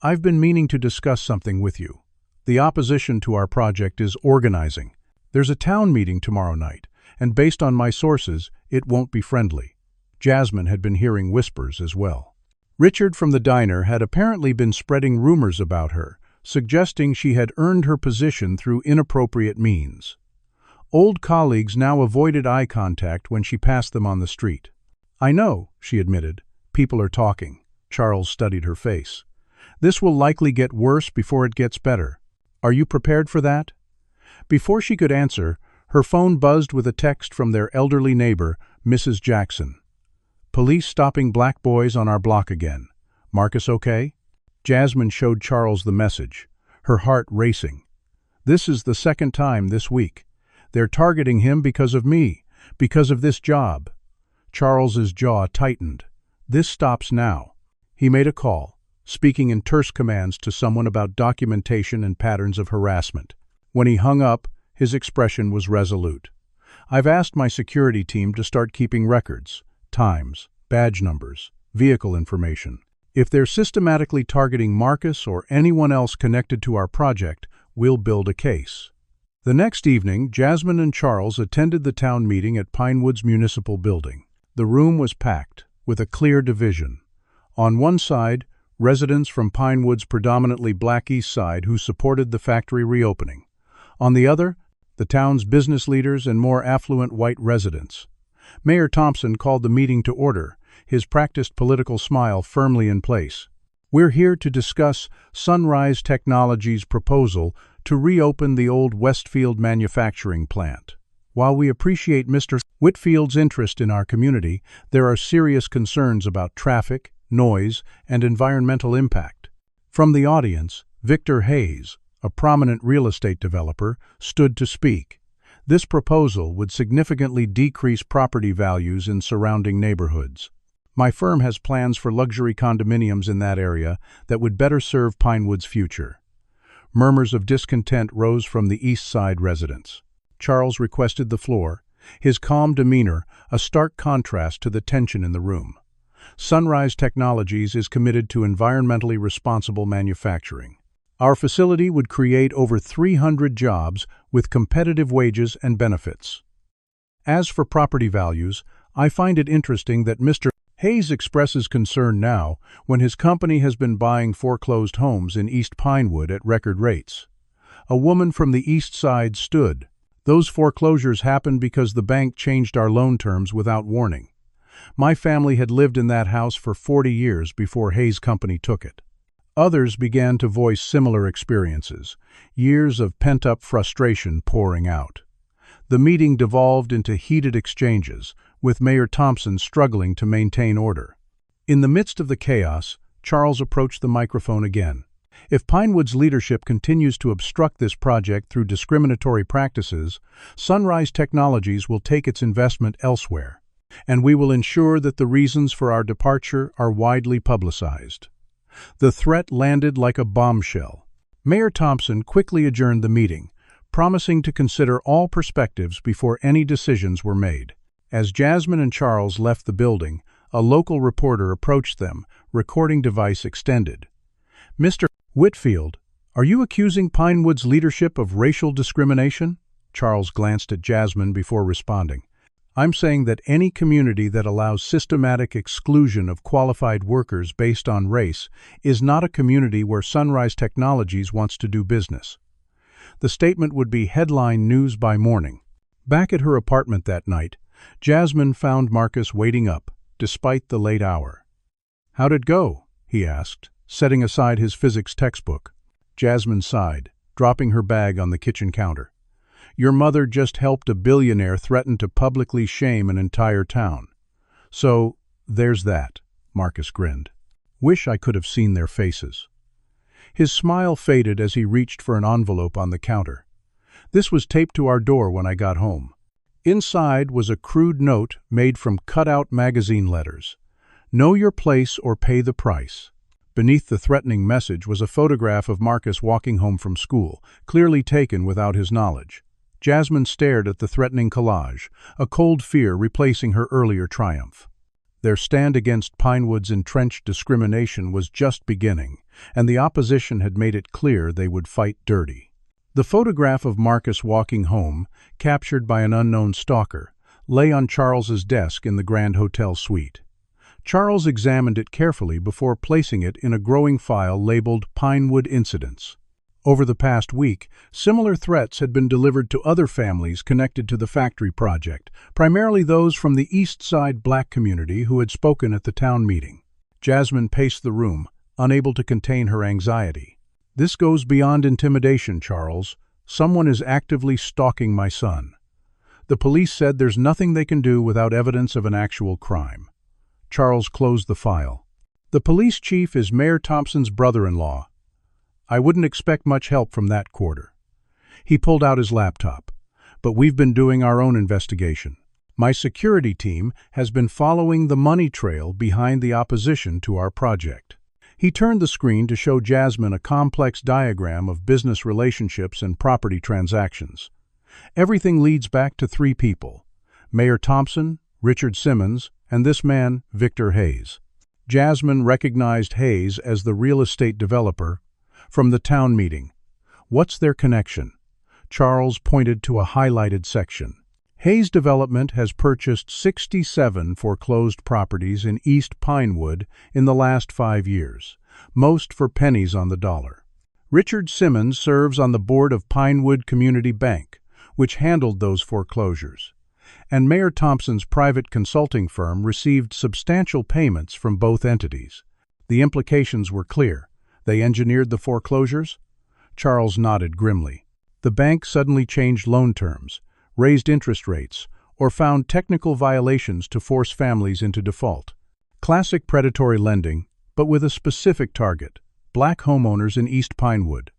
Speaker 1: "I've been meaning to discuss something with you." The opposition to our project is organizing. There's a town meeting tomorrow night, and based on my sources, it won't be friendly. Jasmine had been hearing whispers as well. Richard from the diner had apparently been spreading rumors about her, suggesting she had earned her position through inappropriate means. Old colleagues now avoided eye contact when she passed them on the street. "I know," she admitted. "People are talking." Charles studied her face. "This will likely get worse before it gets better. Are you prepared for that?" Before she could answer, her phone buzzed with a text from their elderly neighbor, Mrs. Jackson. "Police stopping black boys on our block again. Marcus okay?" Jasmine showed Charles the message, her heart racing. "This is the second time this week. They're targeting him because of me, because of this job." Charles's jaw tightened. "This stops now." He made a call, speaking in terse commands to someone about documentation and patterns of harassment. When he hung up, his expression was resolute. "I've asked my security team to start keeping records, times, badge numbers, vehicle information. If they're systematically targeting Marcus or anyone else connected to our project, we'll build a case." The next evening, Jasmine and Charles attended the town meeting at Pinewood's municipal building. The room was packed, with a clear division. On one side, residents from Pinewood's predominantly black east side who supported the factory reopening. On the other, the town's business leaders and more affluent white residents. Mayor Thompson called the meeting to order, his practiced political smile firmly in place. "We're here to discuss Sunrise Technologies' proposal to reopen the old Westfield manufacturing plant. While we appreciate Mr. Whitfield's interest in our community, there are serious concerns about traffic, noise, and environmental impact." From the audience, Victor Hayes, a prominent real estate developer, stood to speak. This proposal would significantly decrease property values in surrounding neighborhoods. "My firm has plans for luxury condominiums in that area that would better serve Pinewood's future." Murmurs of discontent rose from the East Side residents. Charles requested the floor, his calm demeanor a stark contrast to the tension in the room. "Sunrise Technologies is committed to environmentally responsible manufacturing. Our facility would create over 300 jobs with competitive wages and benefits. As for property values, I find it interesting that Mr. Hayes expresses concern now when his company has been buying foreclosed homes in East Pinewood at record rates." A woman from the East Side stood. "Those foreclosures happened because the bank changed our loan terms without warning. My family had lived in that house for 40 years before Hayes' company took it." Others began to voice similar experiences, years of pent-up frustration pouring out. The meeting devolved into heated exchanges, with Mayor Thompson struggling to maintain order. In the midst of the chaos, Charles approached the microphone again. "If Pinewood's leadership continues to obstruct this project through discriminatory practices, Sunrise Technologies will take its investment elsewhere, and we will ensure that the reasons for our departure are widely publicized." The threat landed like a bombshell. Mayor Thompson quickly adjourned the meeting, promising to consider all perspectives before any decisions were made. As Jasmine and Charles left the building, a local reporter approached them, recording device extended. "Mr. Whitfield, are you accusing Pinewood's leadership of racial discrimination?" Charles glanced at Jasmine before responding. "I'm saying that any community that allows systematic exclusion of qualified workers based on race is not a community where Sunrise Technologies wants to do business." The statement would be headline news by morning. Back at her apartment that night, Jasmine found Marcus waiting up, despite the late hour. "How'd it go?" he asked, setting aside his physics textbook. Jasmine sighed, dropping her bag on the kitchen counter. "Your mother just helped a billionaire threaten to publicly shame an entire town. So, there's that," Marcus grinned. "Wish I could have seen their faces." His smile faded as he reached for an envelope on the counter. "This was taped to our door when I got home." Inside was a crude note made from cut-out magazine letters. "Know your place or pay the price." Beneath the threatening message was a photograph of Marcus walking home from school, clearly taken without his knowledge. Jasmine stared at the threatening collage, a cold fear replacing her earlier triumph. Their stand against Pinewood's entrenched discrimination was just beginning, and the opposition had made it clear they would fight dirty. The photograph of Marcus walking home, captured by an unknown stalker, lay on Charles's desk in the Grand Hotel suite. Charles examined it carefully before placing it in a growing file labeled Pinewood Incidents. Over the past week, similar threats had been delivered to other families connected to the factory project, primarily those from the East Side Black community who had spoken at the town meeting. Jasmine paced the room, unable to contain her anxiety. "This goes beyond intimidation, Charles. Someone is actively stalking my son. The police said there's nothing they can do without evidence of an actual crime." Charles closed the file. "The police chief is Mayor Thompson's brother-in-law. I wouldn't expect much help from that quarter." He pulled out his laptop. "But we've been doing our own investigation. My security team has been following the money trail behind the opposition to our project." He turned the screen to show Jasmine a complex diagram of business relationships and property transactions. Everything leads back to three people: Mayor Thompson, Richard Simmons, and this man, Victor Hayes. Jasmine recognized Hayes as the real estate developer from the town meeting. "What's their connection?" Charles pointed to a highlighted section. "Hayes Development has purchased 67 foreclosed properties in East Pinewood in the last 5 years, most for pennies on the dollar. Richard Simmons serves on the board of Pinewood Community Bank, which handled those foreclosures. And Mayor Thompson's private consulting firm received substantial payments from both entities." The implications were clear. They engineered the foreclosures? Charles nodded grimly. The bank suddenly changed loan terms, raised interest rates, or found technical violations to force families into default. Classic predatory lending, but with a specific target: black homeowners in East Pinewood.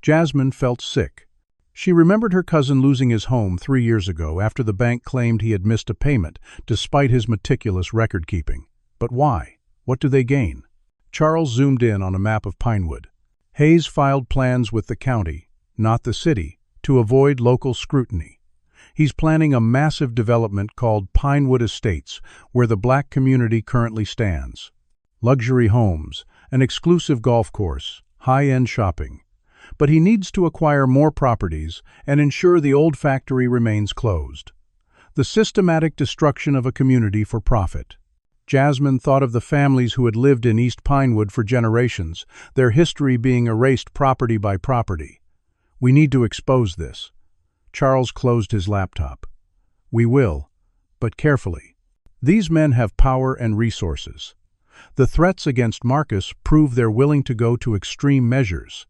Speaker 1: Jasmine felt sick. She remembered her cousin losing his home 3 years ago after the bank claimed he had missed a payment, despite his meticulous record-keeping. But why? What do they gain? Charles zoomed in on a map of Pinewood. Hayes filed plans with the county, not the city, to avoid local scrutiny. He's planning a massive development called Pinewood Estates, where the black community currently stands. Luxury homes, an exclusive golf course, high-end shopping. But he needs to acquire more properties and ensure the old factory remains closed. The systematic destruction of a community for profit. Jasmine thought of the families who had lived in East Pinewood for generations, their history being erased property by property. "We need to expose this." Charles closed his laptop. "We will, but carefully. These men have power and resources. The threats against Marcus prove they're willing to go to extreme measures."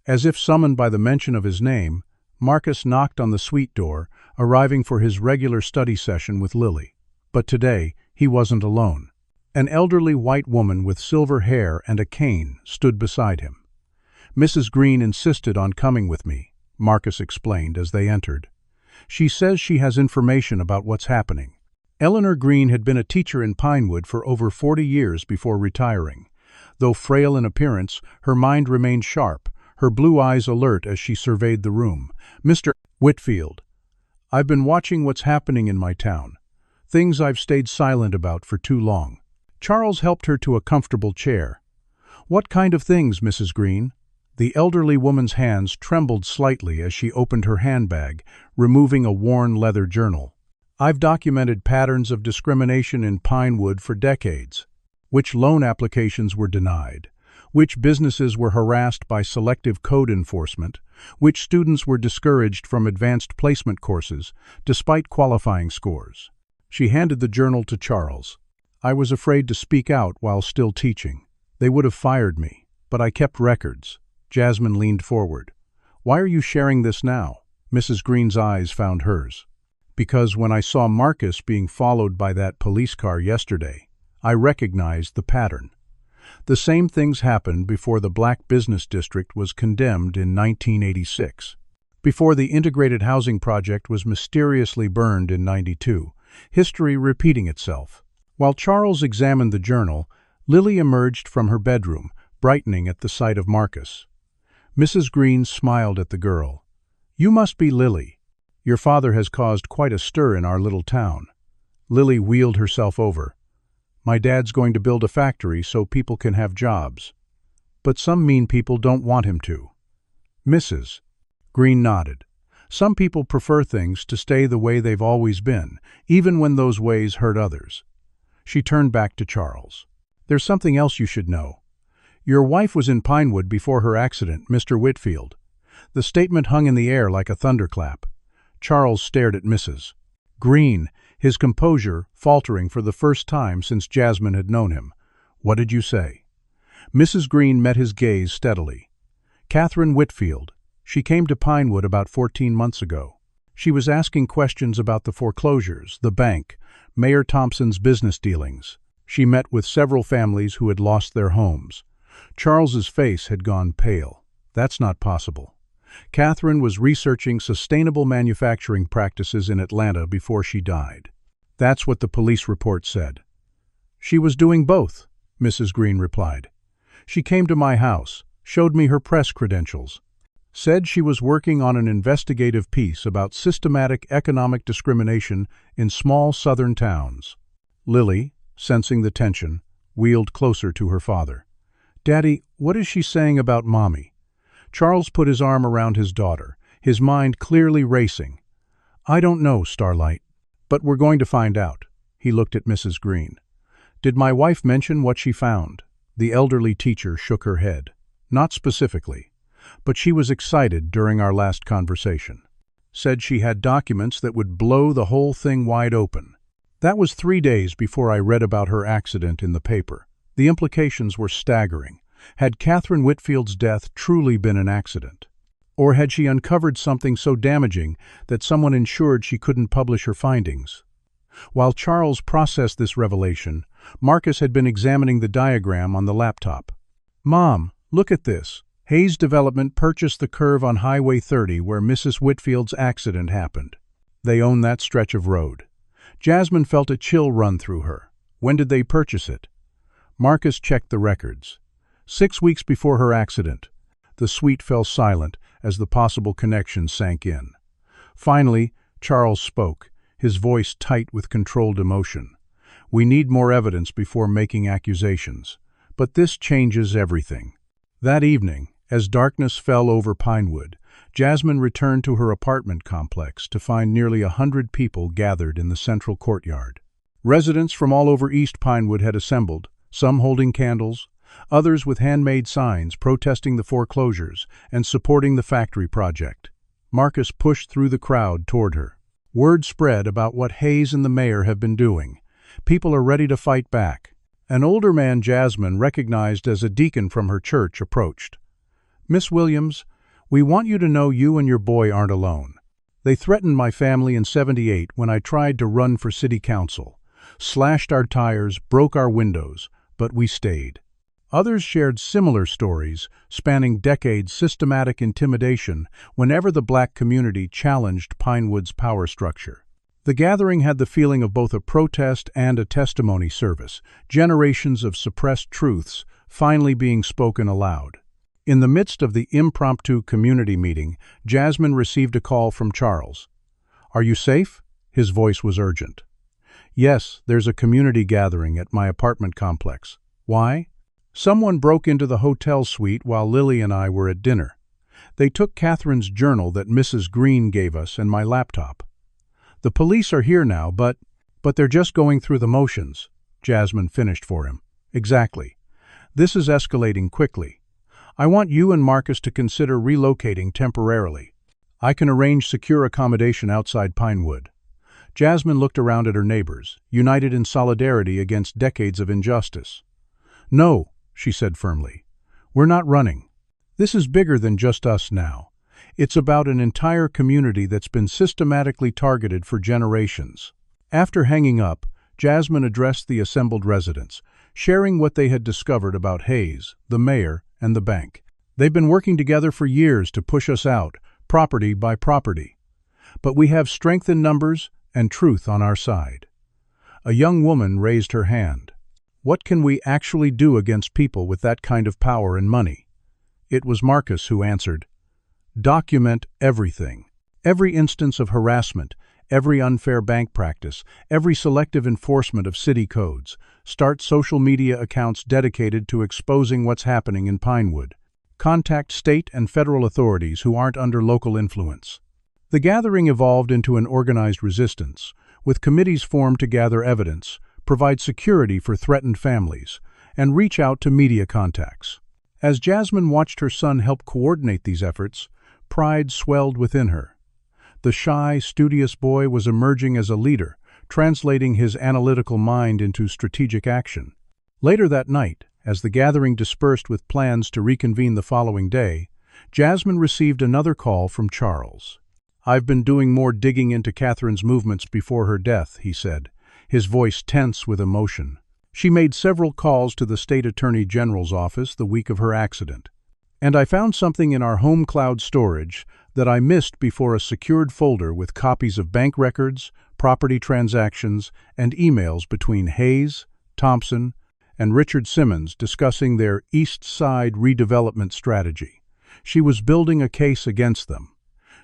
Speaker 1: As if summoned by the mention of his name, Marcus knocked on the suite door, arriving for his regular study session with Lily. But today, he wasn't alone. An elderly white woman with silver hair and a cane stood beside him. "Mrs. Green insisted on coming with me," Marcus explained as they entered. "She says she has information about what's happening." Eleanor Green had been a teacher in Pinewood for over 40 years before retiring. Though frail in appearance, her mind remained sharp, her blue eyes alert as she surveyed the room. "Mr. Whitfield, I've been watching what's happening in my town. Things I've stayed silent about for too long." Charles helped her to a comfortable chair. "What kind of things, Mrs. Green?" The elderly woman's hands trembled slightly as she opened her handbag, removing a worn leather journal. "I've documented patterns of discrimination in Pinewood for decades. Which loan applications were denied, which businesses were harassed by selective code enforcement, which students were discouraged from advanced placement courses despite qualifying scores." She handed the journal to Charles. "I was afraid to speak out while still teaching. They would have fired me, but I kept records." Jasmine leaned forward. "Why are you sharing this now?" Mrs. Green's eyes found hers. "Because when I saw Marcus being followed by that police car yesterday, I recognized the pattern. The same things happened before the Black Business District was condemned in 1986. Before the integrated housing project was mysteriously burned in 92, history repeating itself." While Charles examined the journal, Lily emerged from her bedroom, brightening at the sight of Marcus. Mrs. Green smiled at the girl. "You must be Lily. Your father has caused quite a stir in our little town." Lily wheeled herself over. My dad's going to build a factory so people can have jobs. But some mean people don't want him to. Mrs. Green nodded. Some people prefer things to stay the way they've always been, even when those ways hurt others. She turned back to Charles. There's something else you should know. Your wife was in Pinewood before her accident, Mr. Whitfield. The statement hung in the air like a thunderclap. Charles stared at Mrs. Green, his composure faltering for the first time since Jasmine had known him. What did you say? Mrs. Green met his gaze steadily. Catherine Whitfield. She came to Pinewood about 14 months ago. She was asking questions about the foreclosures, the bank, Mayor Thompson's business dealings. She met with several families who had lost their homes. Charles's face had gone pale. That's not possible. Catherine was researching sustainable manufacturing practices in Atlanta before she died. That's what the police report said. She was doing both, Mrs. Green replied. She came to my house, showed me her press credentials, said she was working on an investigative piece about systematic economic discrimination in small southern towns. Lily, sensing the tension, wheeled closer to her father. Daddy, what is she saying about Mommy? Charles put his arm around his daughter, his mind clearly racing. I don't know, Starlight. But we're going to find out. He looked at Mrs. Green. Did my wife mention what she found? The elderly teacher shook her head. Not specifically, but she was excited during our last conversation. Said she had documents that would blow the whole thing wide open. That was 3 days before I read about her accident in the paper. The implications were staggering. Had Catherine Whitfield's death truly been an accident? Or had she uncovered something so damaging that someone ensured she couldn't publish her findings? While Charles processed this revelation, Marcus had been examining the diagram on the laptop. Mom, look at this. Hayes Development purchased the curve on Highway 30 where Mrs. Whitfield's accident happened. They own that stretch of road. Jasmine felt a chill run through her. When did they purchase it? Marcus checked the records. 6 weeks before her accident. The suite fell silent as the possible connection sank in. Finally, Charles spoke, his voice tight with controlled emotion. We need more evidence before making accusations. But this changes everything. That evening, as darkness fell over Pinewood, Jasmine returned to her apartment complex to find nearly 100 people gathered in the central courtyard. Residents from all over East Pinewood had assembled, some holding candles, others with handmade signs protesting the foreclosures and supporting the factory project. Marcus pushed through the crowd toward her. Word spread about what Hayes and the mayor have been doing. People are ready to fight back. An older man Jasmine recognized as a deacon from her church approached. Miss Williams, we want you to know you and your boy aren't alone. They threatened my family in '78 when I tried to run for city council. Slashed our tires, broke our windows, but we stayed. Others shared similar stories, spanning decades systematic intimidation whenever the black community challenged Pinewood's power structure. The gathering had the feeling of both a protest and a testimony service, generations of suppressed truths finally being spoken aloud. In the midst of the impromptu community meeting, Jasmine received a call from Charles. Are you safe? His voice was urgent. Yes, there's a community gathering at my apartment complex. Why? Someone broke into the hotel suite while Lily and I were at dinner. They took Catherine's journal that Mrs. Green gave us and my laptop. The police are here now, but they're just going through the motions, Jasmine finished for him. Exactly. This is escalating quickly. I want you and Marcus to consider relocating temporarily. I can arrange secure accommodation outside Pinewood. Jasmine looked around at her neighbors, united in solidarity against decades of injustice. No, she said firmly. We're not running. This is bigger than just us now. It's about an entire community that's been systematically targeted for generations. After hanging up, Jasmine addressed the assembled residents, sharing what they had discovered about Hayes, the mayor, and the bank. They've been working together for years to push us out, property by property. But we have strength in numbers and truth on our side. A young woman raised her hand. What can we actually do against people with that kind of power and money? It was Marcus who answered. Document everything. Every instance of harassment, every unfair bank practice, every selective enforcement of city codes. Start social media accounts dedicated to exposing what's happening in Pinewood. Contact state and federal authorities who aren't under local influence. The gathering evolved into an organized resistance, with committees formed to gather evidence, provide security for threatened families, and reach out to media contacts. As Jasmine watched her son help coordinate these efforts, pride swelled within her. The shy, studious boy was emerging as a leader, translating his analytical mind into strategic action. Later that night, as the gathering dispersed with plans to reconvene the following day, Jasmine received another call from Charles. "I've been doing more digging into Catherine's movements before her death," he said, his voice tense with emotion. "She made several calls to the State Attorney General's office the week of her accident. And I found something in our home cloud storage that I missed before: a secured folder with copies of bank records, property transactions, and emails between Hayes, Thompson, and Richard Simmons discussing their East Side redevelopment strategy. She was building a case against them."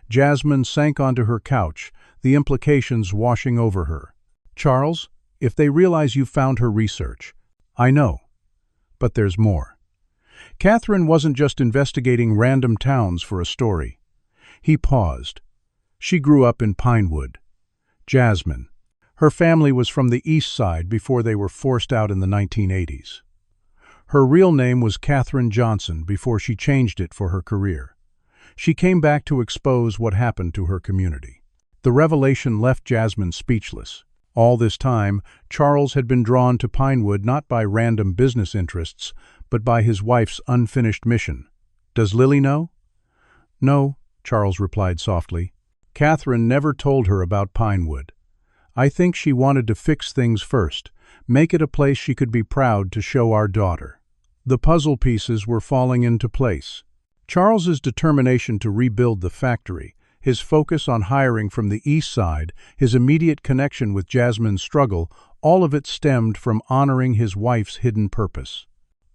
Speaker 1: Jasmine sank onto her couch, the implications washing over her. "Charles, if they realize you've found her research..." "I know. But there's more." Catherine wasn't just investigating random towns for a story. He paused. She grew up in Pinewood. Jasmine. Her family was from the East Side before they were forced out in the 1980s. Her real name was Catherine Johnson before she changed it for her career. She came back to expose what happened to her community. The revelation left Jasmine speechless. All this time, Charles had been drawn to Pinewood not by random business interests, but by his wife's unfinished mission. "Does Lily know?" "No," Charles replied softly. "Catherine never told her about Pinewood. I think she wanted to fix things first, make it a place she could be proud to show our daughter." The puzzle pieces were falling into place. Charles's determination to rebuild the factory, his focus on hiring from the East Side, his immediate connection with Jasmine's struggle, all of it stemmed from honoring his wife's hidden purpose.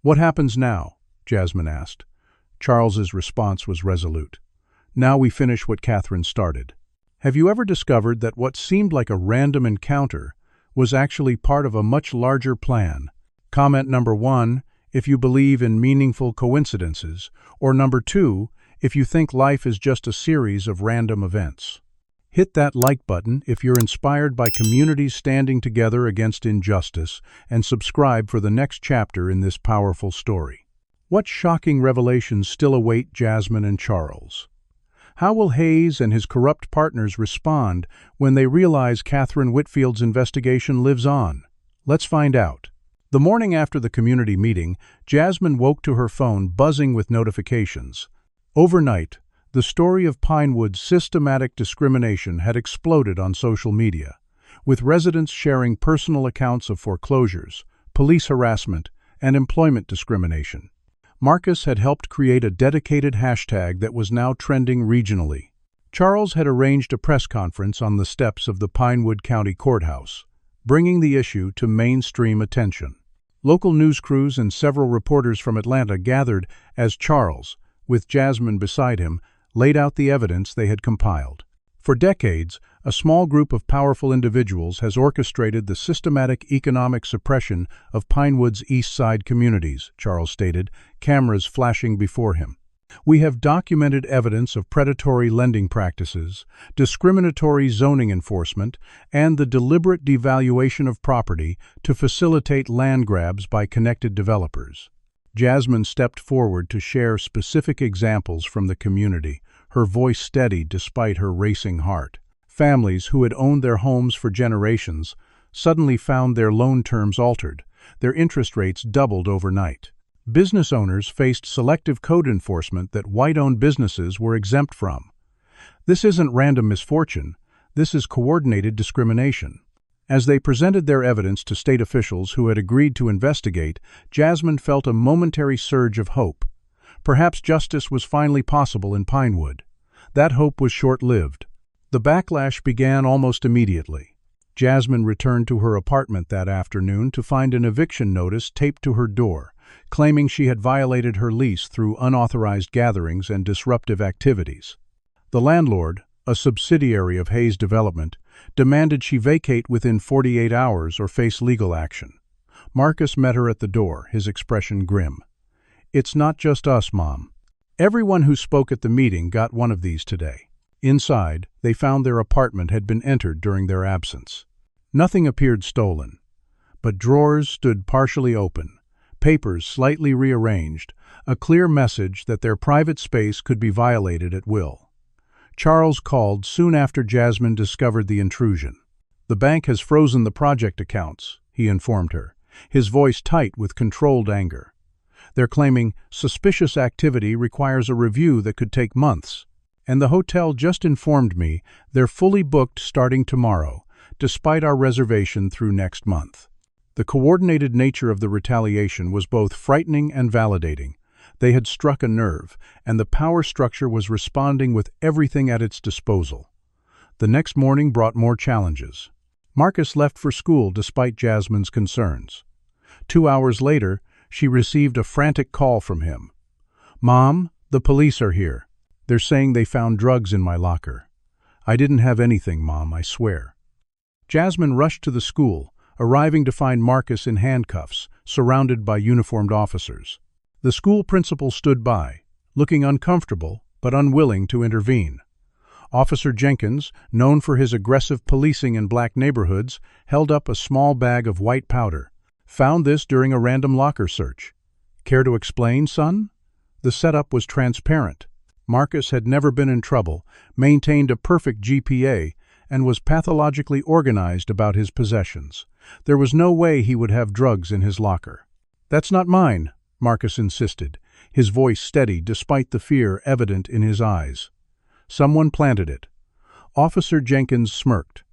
Speaker 1: "What happens now?" Jasmine asked. Charles's response was resolute. "Now we finish what Catherine started." Have you ever discovered that what seemed like a random encounter was actually part of a much larger plan? Comment number 1, if you believe in meaningful coincidences, or number 2, if you think life is just a series of random events. Hit that like button if you're inspired by communities standing together against injustice, and subscribe for the next chapter in this powerful story. What shocking revelations still await Jasmine and Charles? How will Hayes and his corrupt partners respond when they realize Catherine Whitfield's investigation lives on? Let's find out. The morning after the community meeting, Jasmine woke to her phone buzzing with notifications. Overnight, the story of Pinewood's systematic discrimination had exploded on social media, with residents sharing personal accounts of foreclosures, police harassment, and employment discrimination. Marcus had helped create a dedicated hashtag that was now trending regionally. Charles had arranged a press conference on the steps of the Pinewood County Courthouse, bringing the issue to mainstream attention. Local news crews and several reporters from Atlanta gathered as Charles, with Jasmine beside him, laid out the evidence they had compiled. For decades, a small group of powerful individuals has orchestrated the systematic economic suppression of Pinewood's East Side communities, Charles stated, cameras flashing before him. "We have documented evidence of predatory lending practices, discriminatory zoning enforcement, and the deliberate devaluation of property to facilitate land grabs by connected developers." Jasmine stepped forward to share specific examples from the community, her voice steady despite her racing heart. Families who had owned their homes for generations suddenly found their loan terms altered, their interest rates doubled overnight. Business owners faced selective code enforcement that white-owned businesses were exempt from. This isn't random misfortune, this is coordinated discrimination. As they presented their evidence to state officials who had agreed to investigate, Jasmine felt a momentary surge of hope. Perhaps justice was finally possible in Pinewood. That hope was short-lived. The backlash began almost immediately. Jasmine returned to her apartment that afternoon to find an eviction notice taped to her door, claiming she had violated her lease through unauthorized gatherings and disruptive activities. The landlord, a subsidiary of Hayes Development, demanded she vacate within 48 hours or face legal action. Marcus met her at the door, his expression grim. "It's not just us, Mom. Everyone who spoke at the meeting got one of these today." Inside, they found their apartment had been entered during their absence. Nothing appeared stolen, but drawers stood partially open, papers slightly rearranged, a clear message that their private space could be violated at will. Charles called soon after Jasmine discovered the intrusion. "The bank has frozen the project accounts," he informed her, his voice tight with controlled anger. "They're claiming suspicious activity requires a review that could take months. And the hotel just informed me they're fully booked starting tomorrow, despite our reservation through next month." The coordinated nature of the retaliation was both frightening and validating. They had struck a nerve, and the power structure was responding with everything at its disposal. The next morning brought more challenges. Marcus left for school despite Jasmine's concerns. 2 hours later, she received a frantic call from him. "Mom, the police are here. They're saying they found drugs in my locker." "I didn't have anything, Mom, I swear." Jasmine rushed to the school, arriving to find Marcus in handcuffs, surrounded by uniformed officers. The school principal stood by, looking uncomfortable but unwilling to intervene. Officer Jenkins, known for his aggressive policing in black neighborhoods, held up a small bag of white powder. "Found this during a random locker search. Care to explain, son?" The setup was transparent. Marcus had never been in trouble, maintained a perfect GPA, and was pathologically organized about his possessions. There was no way he would have drugs in his locker. "That's not mine," Marcus insisted, his voice steady despite the fear evident in his eyes. "Someone planted it." Officer Jenkins smirked.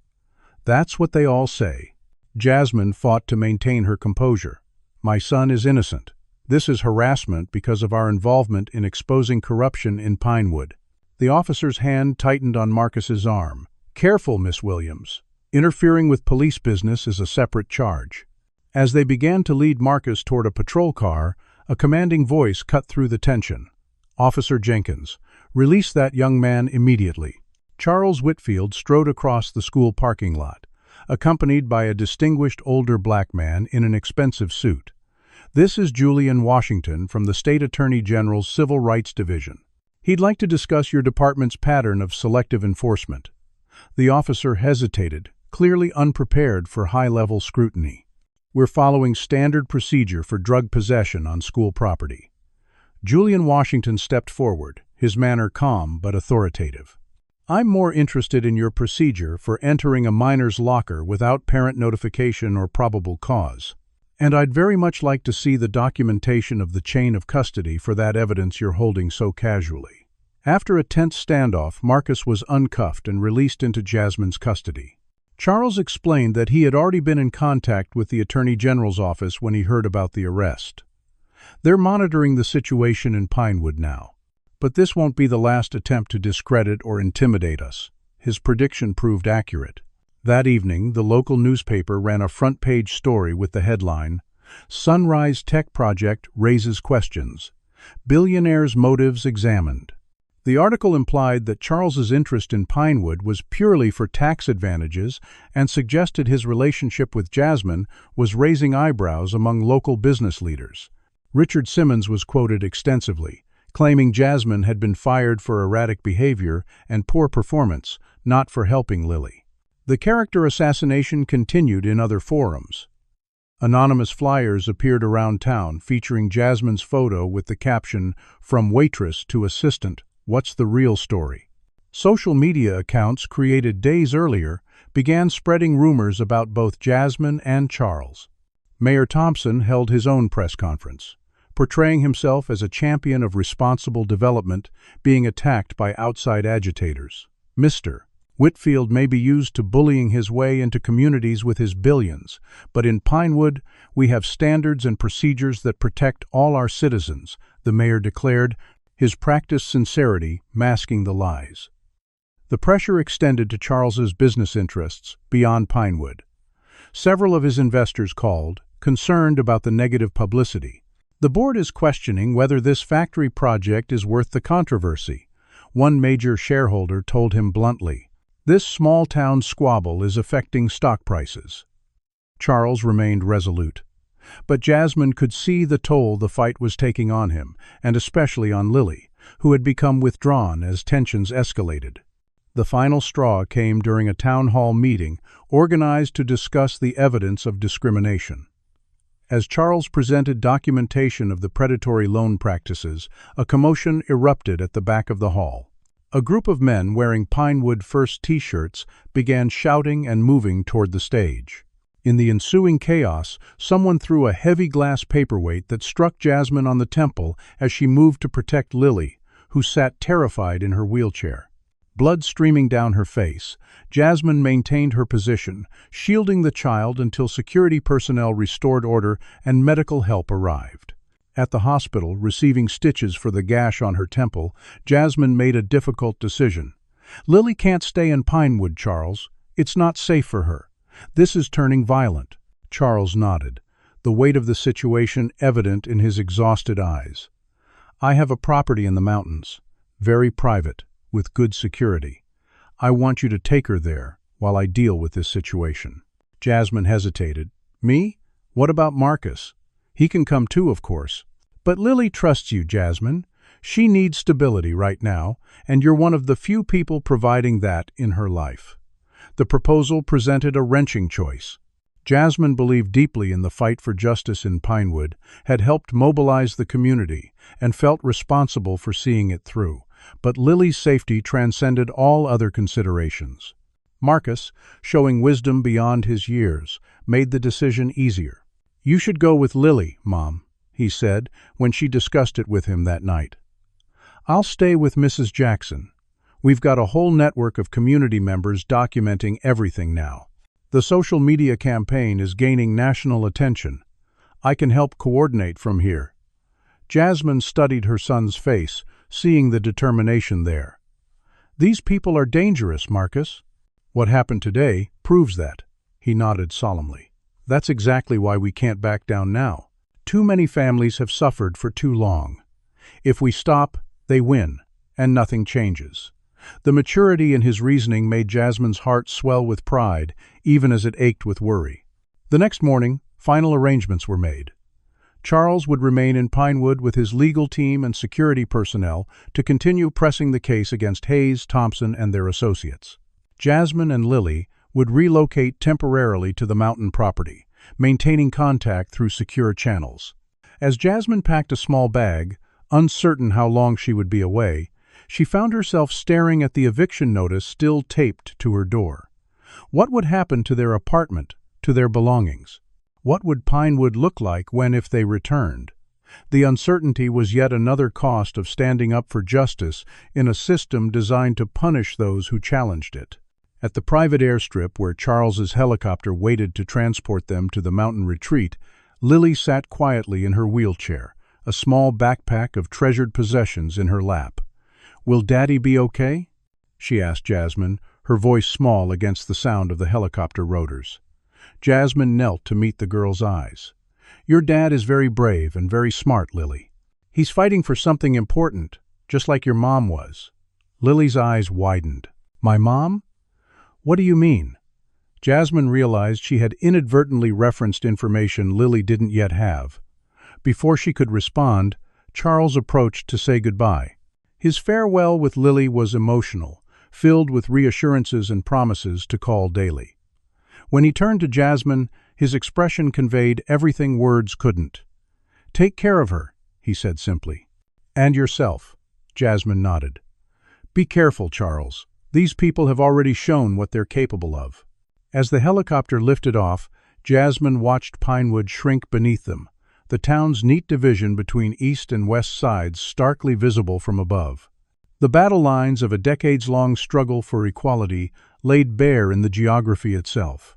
Speaker 1: "That's what they all say." Jasmine fought to maintain her composure. "My son is innocent. This is harassment because of our involvement in exposing corruption in Pinewood." The officer's hand tightened on Marcus's arm. "Careful, Miss Williams. Interfering with police business is a separate charge." As they began to lead Marcus toward a patrol car, a commanding voice cut through the tension. "Officer Jenkins, release that young man immediately." Charles Whitfield strode across the school parking lot, accompanied by a distinguished older black man in an expensive suit. "This is Julian Washington from the State Attorney General's Civil Rights Division. He'd like to discuss your department's pattern of selective enforcement." The officer hesitated, clearly unprepared for high-level scrutiny. "We're following standard procedure for drug possession on school property." Julian Washington stepped forward, his manner calm but authoritative. "I'm more interested in your procedure for entering a minor's locker without parent notification or probable cause. And I'd very much like to see the documentation of the chain of custody for that evidence you're holding so casually." After a tense standoff, Marcus was uncuffed and released into Jasmine's custody. Charles explained that he had already been in contact with the Attorney General's office when he heard about the arrest. "They're monitoring the situation in Pinewood now. But this won't be the last attempt to discredit or intimidate us." His prediction proved accurate. That evening, the local newspaper ran a front-page story with the headline, "Sunrise Tech Project Raises Questions. Billionaire's Motives Examined." The article implied that Charles's interest in Pinewood was purely for tax advantages and suggested his relationship with Jasmine was raising eyebrows among local business leaders. Richard Simmons was quoted extensively, claiming Jasmine had been fired for erratic behavior and poor performance, not for helping Lily. The character assassination continued in other forums. Anonymous flyers appeared around town featuring Jasmine's photo with the caption, "From Waitress to Assistant, What's the Real Story?" Social media accounts created days earlier began spreading rumors about both Jasmine and Charles. Mayor Thompson held his own press conference, portraying himself as a champion of responsible development being attacked by outside agitators. Mr. Whitfield may be used to bullying his way into communities with his billions, but in Pinewood, we have standards and procedures that protect all our citizens, the mayor declared, his practiced sincerity masking the lies. The pressure extended to Charles's business interests beyond Pinewood. Several of his investors called, concerned about the negative publicity. The board is questioning whether this factory project is worth the controversy. One major shareholder told him bluntly, "This small-town squabble is affecting stock prices." Charles remained resolute. But Jasmine could see the toll the fight was taking on him, and especially on Lily, who had become withdrawn as tensions escalated. The final straw came during a town hall meeting organized to discuss the evidence of discrimination. As Charles presented documentation of the predatory loan practices, a commotion erupted at the back of the hall. A group of men wearing Pinewood First t-shirts began shouting and moving toward the stage. In the ensuing chaos, someone threw a heavy glass paperweight that struck Jasmine on the temple as she moved to protect Lily, who sat terrified in her wheelchair. Blood streaming down her face, Jasmine maintained her position, shielding the child until security personnel restored order and medical help arrived. At the hospital, receiving stitches for the gash on her temple, Jasmine made a difficult decision. "Lily can't stay in Pinewood, Charles. It's not safe for her. This is turning violent." Charles nodded, the weight of the situation evident in his exhausted eyes. "I have a property in the mountains, very private, with good security. I want you to take her there while I deal with this situation." Jasmine hesitated. "Me? What about Marcus? He can come too, of course." "But Lily trusts you, Jasmine. She needs stability right now, and you're one of the few people providing that in her life." The proposal presented a wrenching choice. Jasmine believed deeply in the fight for justice in Pinewood, had helped mobilize the community, and felt responsible for seeing it through. But Lily's safety transcended all other considerations. Marcus, showing wisdom beyond his years, made the decision easier. "You should go with Lily, Mom," he said when she discussed it with him that night. "I'll stay with Mrs. Jackson. We've got a whole network of community members documenting everything now. The social media campaign is gaining national attention. I can help coordinate from here." Jasmine studied her son's face, seeing the determination there. "These people are dangerous, Marcus." "What happened today proves that," he nodded solemnly. "That's exactly why we can't back down now. Too many families have suffered for too long. If we stop, they win, and nothing changes." The maturity in his reasoning made Jasmine's heart swell with pride, even as it ached with worry. The next morning, final arrangements were made. Charles would remain in Pinewood with his legal team and security personnel to continue pressing the case against Hayes, Thompson, and their associates. Jasmine and Lily would relocate temporarily to the mountain property, maintaining contact through secure channels. As Jasmine packed a small bag, uncertain how long she would be away, she found herself staring at the eviction notice still taped to her door. What would happen to their apartment, to their belongings? What would Pinewood look like when, if they returned? The uncertainty was yet another cost of standing up for justice in a system designed to punish those who challenged it. At the private airstrip where Charles's helicopter waited to transport them to the mountain retreat, Lily sat quietly in her wheelchair, a small backpack of treasured possessions in her lap. "Will Daddy be okay?" she asked Jasmine, her voice small against the sound of the helicopter rotors. Jasmine knelt to meet the girl's eyes. "Your dad is very brave and very smart, Lily. He's fighting for something important, just like your mom was." Lily's eyes widened. "My mom? What do you mean?" Jasmine realized she had inadvertently referenced information Lily didn't yet have. Before she could respond, Charles approached to say goodbye. His farewell with Lily was emotional, filled with reassurances and promises to call daily. When he turned to Jasmine, his expression conveyed everything words couldn't. "Take care of her," he said simply. "And yourself," Jasmine nodded. "Be careful, Charles. These people have already shown what they're capable of." As the helicopter lifted off, Jasmine watched Pinewood shrink beneath them, the town's neat division between east and west sides starkly visible from above. The battle lines of a decades-long struggle for equality laid bare in the geography itself.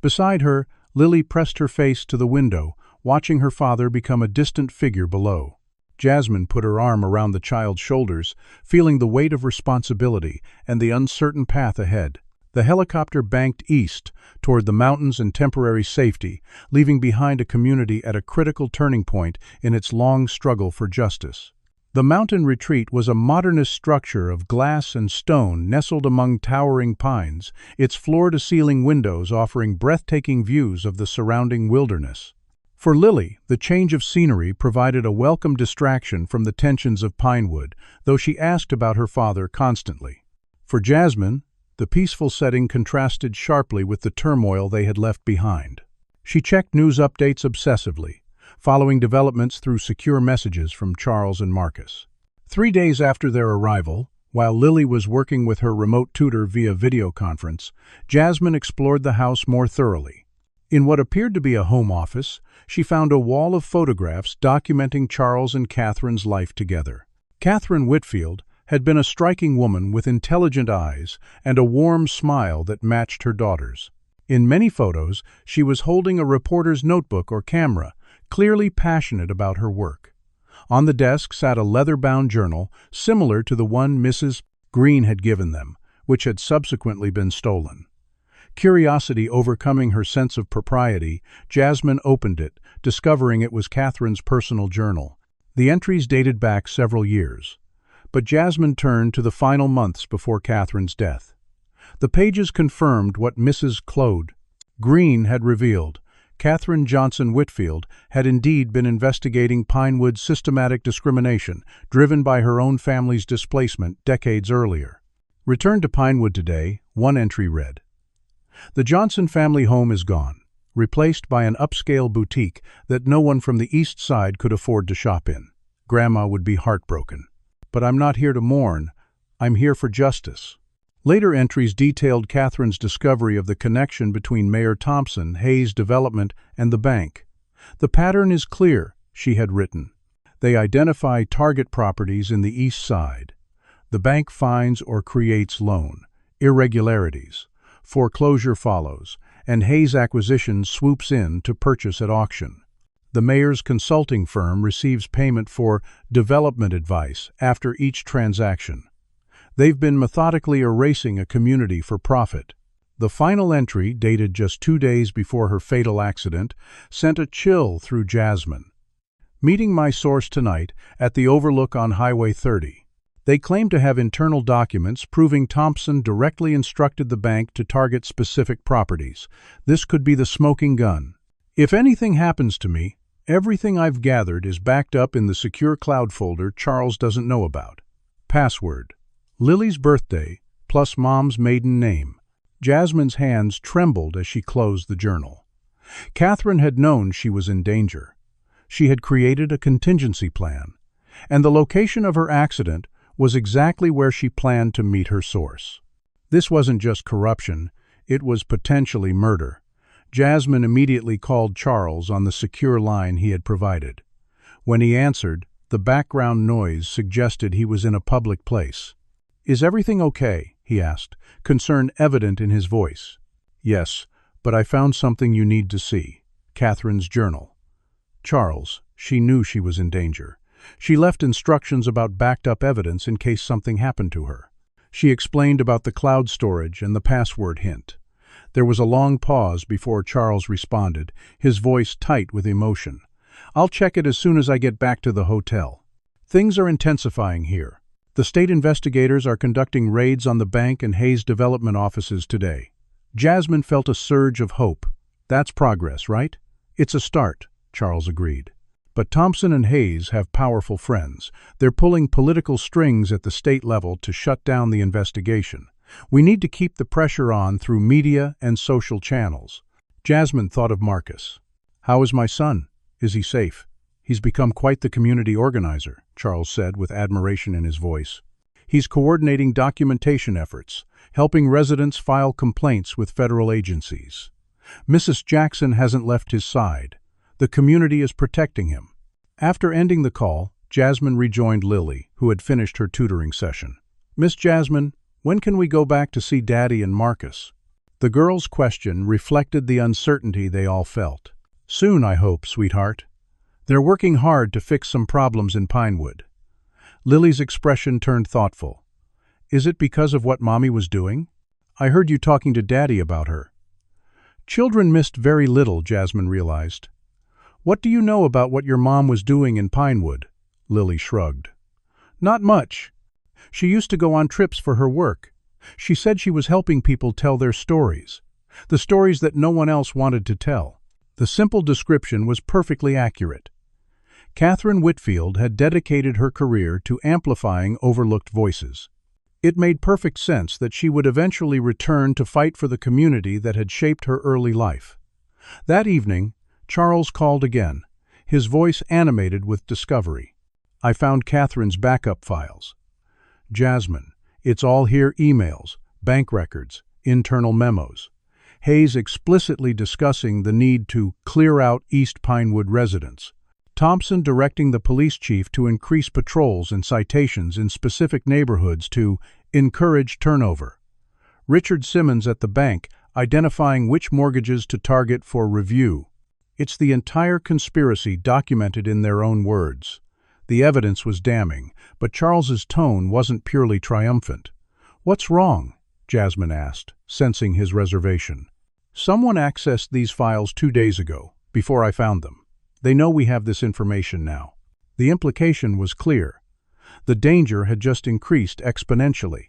Speaker 1: Beside her, Lily pressed her face to the window, watching her father become a distant figure below. Jasmine put her arm around the child's shoulders, feeling the weight of responsibility and the uncertain path ahead. The helicopter banked east, toward the mountains and temporary safety, leaving behind a community at a critical turning point in its long struggle for justice. The mountain retreat was a modernist structure of glass and stone nestled among towering pines, its floor-to-ceiling windows offering breathtaking views of the surrounding wilderness. For Lily, the change of scenery provided a welcome distraction from the tensions of Pinewood, though she asked about her father constantly. For Jasmine, the peaceful setting contrasted sharply with the turmoil they had left behind. She checked news updates obsessively, following developments through secure messages from Charles and Marcus. 3 days after their arrival, while Lily was working with her remote tutor via video conference, Jasmine explored the house more thoroughly. In what appeared to be a home office, she found a wall of photographs documenting Charles and Catherine's life together. Catherine Whitfield had been a striking woman with intelligent eyes and a warm smile that matched her daughter's. In many photos, she was holding a reporter's notebook or camera, clearly passionate about her work. On the desk sat a leather-bound journal similar to the one Mrs. Green had given them, which had subsequently been stolen. Curiosity overcoming her sense of propriety, Jasmine opened it, discovering it was Catherine's personal journal. The entries dated back several years. But Jasmine turned to the final months before Catherine's death. The pages confirmed what Mrs. Claude Green had revealed. Catherine Johnson Whitfield had indeed been investigating Pinewood's systematic discrimination, driven by her own family's displacement decades earlier. Returned to Pinewood today, one entry read, "The Johnson family home is gone, replaced by an upscale boutique that no one from the East Side could afford to shop in. Grandma would be heartbroken. But I'm not here to mourn, I'm here for justice." Later entries detailed Catherine's discovery of the connection between Mayor Thompson, Hayes Development, and the bank. "The pattern is clear," she had written. "They identify target properties in the East Side. The bank finds or creates loan, irregularities. Foreclosure follows, and Hayes Acquisition swoops in to purchase at auction. The mayor's consulting firm receives payment for development advice after each transaction. They've been methodically erasing a community for profit." The final entry, dated just 2 days before her fatal accident, sent a chill through Jasmine. "Meeting my source tonight at the Overlook on Highway 30. They claim to have internal documents proving Thompson directly instructed the bank to target specific properties. This could be the smoking gun. If anything happens to me, everything I've gathered is backed up in the secure cloud folder Charles doesn't know about. Password: Lily's birthday plus Mom's maiden name." Jasmine's hands trembled as she closed the journal. Catherine had known she was in danger. She had created a contingency plan, and the location of her accident was exactly where she planned to meet her source. This wasn't just corruption, it was potentially murder. Jasmine immediately called Charles on the secure line he had provided. When he answered, the background noise suggested he was in a public place. "Is everything okay?" he asked, concern evident in his voice. "Yes, but I found something you need to see. Catherine's journal." Charles, she knew she was in danger. She left instructions about backed-up evidence in case something happened to her. She explained about the cloud storage and the password hint. There was a long pause before Charles responded, his voice tight with emotion. "I'll check it as soon as I get back to the hotel. Things are intensifying here. The state investigators are conducting raids on the bank and Hayes Development offices today." Jasmine felt a surge of hope. "That's progress, right?" "It's a start," Charles agreed. "But Thompson and Hayes have powerful friends. They're pulling political strings at the state level to shut down the investigation. We need to keep the pressure on through media and social channels." Jasmine thought of Marcus. "How is my son? Is he safe?" "He's become quite the community organizer," Charles said with admiration in his voice. "He's coordinating documentation efforts, helping residents file complaints with federal agencies. Mrs. Jackson hasn't left his side. The community is protecting him." After ending the call, Jasmine rejoined Lily, who had finished her tutoring session. "Miss Jasmine, when can we go back to see Daddy and Marcus?" The girl's question reflected the uncertainty they all felt. "Soon, I hope, sweetheart. They're working hard to fix some problems in Pinewood." Lily's expression turned thoughtful. "Is it because of what Mommy was doing? I heard you talking to Daddy about her." Children missed very little, Jasmine realized. "What do you know about what your mom was doing in Pinewood?" Lily shrugged. Not much. She used to go on trips for her work. She said she was helping people tell their stories. The stories that no one else wanted to tell. The simple description was perfectly accurate. Catherine Whitfield had dedicated her career to amplifying overlooked voices. It made perfect sense that she would eventually return to fight for the community that had shaped her early life. That evening, Charles called again, his voice animated with discovery. I found Catherine's backup files. Jasmine, it's all here: emails, bank records, internal memos. Hayes explicitly discussing the need to clear out East Pinewood residents. Thompson directing the police chief to increase patrols and citations in specific neighborhoods to encourage turnover. Richard Simmons at the bank identifying which mortgages to target for review. It's the entire conspiracy documented in their own words. The evidence was damning, but Charles's tone wasn't purely triumphant. "What's wrong?" Jasmine asked, sensing his reservation. "Someone accessed these files 2 days ago, before I found them. They know we have this information now." The implication was clear. The danger had just increased exponentially.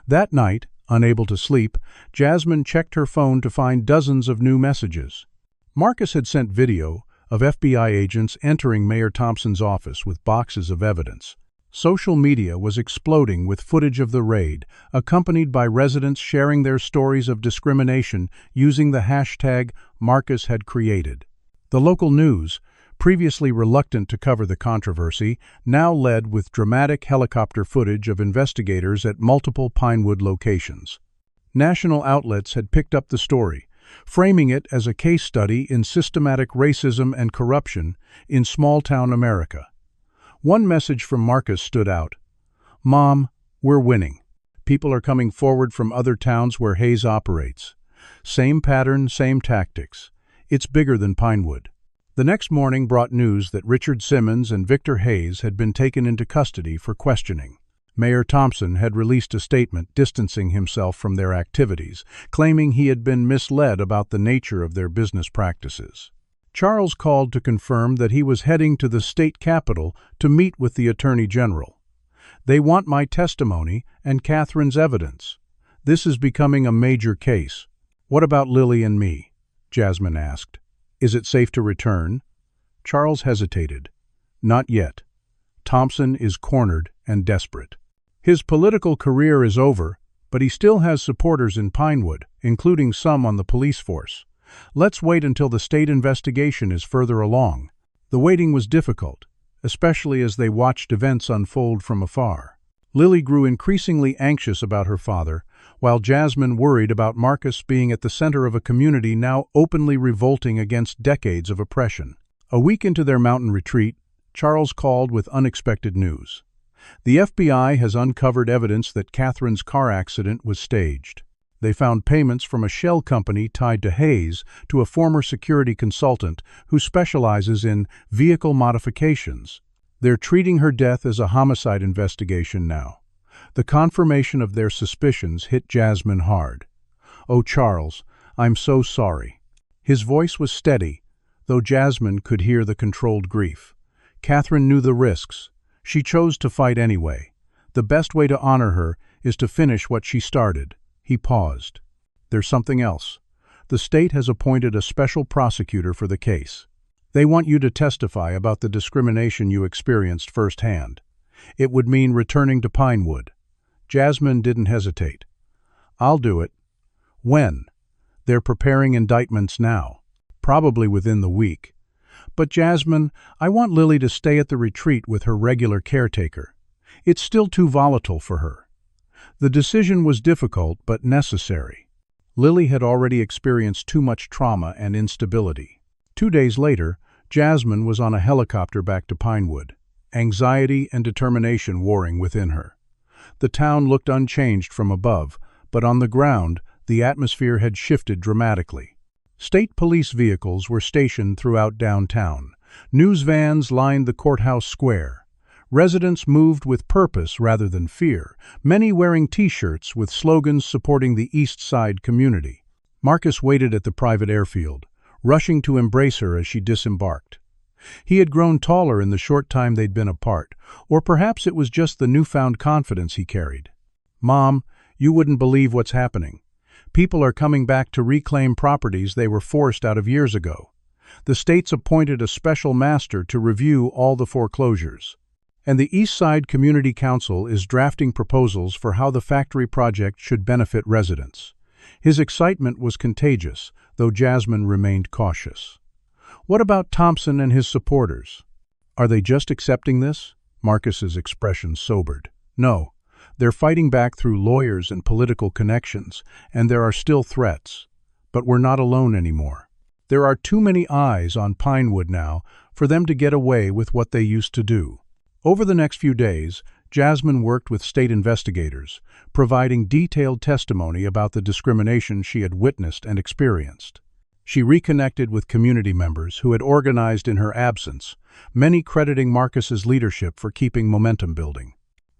Speaker 1: That night, unable to sleep, Jasmine checked her phone to find dozens of new messages. Marcus had sent video of FBI agents entering Mayor Thompson's office with boxes of evidence. Social media was exploding with footage of the raid, accompanied by residents sharing their stories of discrimination using the hashtag Marcus had created. The local news, previously reluctant to cover the controversy, now led with dramatic helicopter footage of investigators at multiple Pinewood locations. National outlets had picked up the story, framing it as a case study in systematic racism and corruption in small-town America. One message from Marcus stood out. "Mom, we're winning. People are coming forward from other towns where Hayes operates. Same pattern, same tactics. It's bigger than Pinewood." The next morning brought news that Richard Simmons and Victor Hayes had been taken into custody for questioning. Mayor Thompson had released a statement distancing himself from their activities, claiming he had been misled about the nature of their business practices. Charles called to confirm that he was heading to the state capitol to meet with the Attorney General. "They want my testimony and Catherine's evidence. This is becoming a major case." "What about Lily and me?" Jasmine asked. "Is it safe to return?" Charles hesitated. "Not yet. Thompson is cornered and desperate. His political career is over, but he still has supporters in Pinewood, including some on the police force. Let's wait until the state investigation is further along." The waiting was difficult, especially as they watched events unfold from afar. Lily grew increasingly anxious about her father, while Jasmine worried about Marcus being at the center of a community now openly revolting against decades of oppression. A week into their mountain retreat, Charles called with unexpected news. The FBI has uncovered evidence that Catherine's car accident was staged. They found payments from a shell company tied to Hayes to a former security consultant who specializes in vehicle modifications. They're treating her death as a homicide investigation now. The confirmation of their suspicions hit Jasmine hard. "Oh, Charles, I'm so sorry." His voice was steady, though Jasmine could hear the controlled grief. Catherine knew the risks. She chose to fight anyway. The best way to honor her is to finish what she started. He paused. "There's something else. The state has appointed a special prosecutor for the case. They want you to testify about the discrimination you experienced firsthand. It would mean returning to Pinewood." Jasmine didn't hesitate. "I'll do it." "When?" "They're preparing indictments now. Probably within the week." "But Jasmine, I want Lily to stay at the retreat with her regular caretaker. It's still too volatile for her." The decision was difficult but necessary. Lily had already experienced too much trauma and instability. 2 days later, Jasmine was on a helicopter back to Pinewood, anxiety and determination warring within her. The town looked unchanged from above, but on the ground, the atmosphere had shifted dramatically. State police vehicles were stationed throughout downtown. News vans lined the courthouse square. Residents moved with purpose rather than fear, many wearing T-shirts with slogans supporting the East Side community. Marcus waited at the private airfield, rushing to embrace her as she disembarked. He had grown taller in the short time they'd been apart, or perhaps it was just the newfound confidence he carried. "Mom, you wouldn't believe what's happening. People are coming back to reclaim properties they were forced out of years ago. The state's appointed a special master to review all the foreclosures. And the East Side Community Council is drafting proposals for how the factory project should benefit residents." His excitement was contagious, though Jasmine remained cautious. What about Thompson and his supporters? Are they just accepting this? Marcus's expression sobered. No, they're fighting back through lawyers and political connections, and there are still threats. But we're not alone anymore. There are too many eyes on Pinewood now for them to get away with what they used to do. Over the next few days, Jasmine worked with state investigators, providing detailed testimony about the discrimination she had witnessed and experienced. She reconnected with community members who had organized in her absence, many crediting Marcus's leadership for keeping momentum building.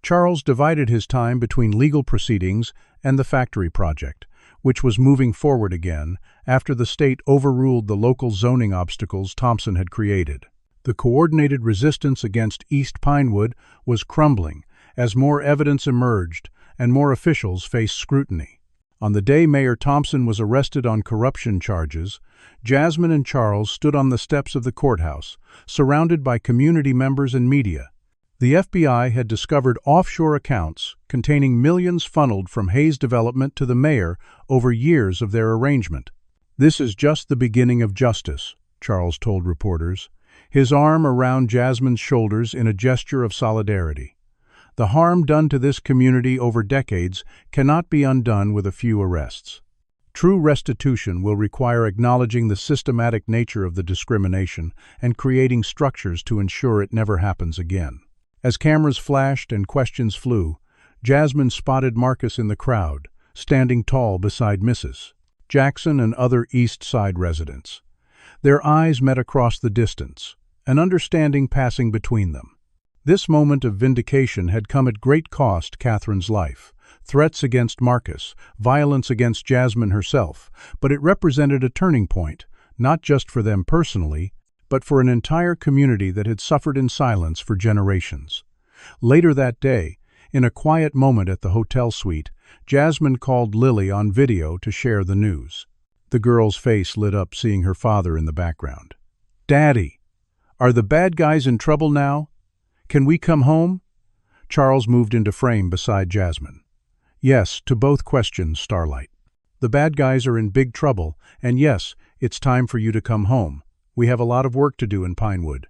Speaker 1: Charles divided his time between legal proceedings and the factory project, which was moving forward again after the state overruled the local zoning obstacles Thompson had created. The coordinated resistance against East Pinewood was crumbling as more evidence emerged and more officials faced scrutiny. On the day Mayor Thompson was arrested on corruption charges, Jasmine and Charles stood on the steps of the courthouse, surrounded by community members and media. The FBI had discovered offshore accounts containing millions funneled from Hayes Development to the mayor over years of their arrangement. "This is just the beginning of justice," Charles told reporters, his arm around Jasmine's shoulders in a gesture of solidarity. "The harm done to this community over decades cannot be undone with a few arrests. True restitution will require acknowledging the systematic nature of the discrimination and creating structures to ensure it never happens again." As cameras flashed and questions flew, Jasmine spotted Marcus in the crowd, standing tall beside Mrs. Jackson and other East Side residents. Their eyes met across the distance, an understanding passing between them. This moment of vindication had come at great cost Catherine's life. Threats against Marcus, violence against Jasmine herself, but it represented a turning point, not just for them personally, but for an entire community that had suffered in silence for generations. Later that day, in a quiet moment at the hotel suite, Jasmine called Lily on video to share the news. The girl's face lit up seeing her father in the background. "Daddy, are the bad guys in trouble now? Can we come home?" Charles moved into frame beside Jasmine. "Yes, to both questions, Starlight. The bad guys are in big trouble, and yes, it's time for you to come home. We have a lot of work to do in Pinewood."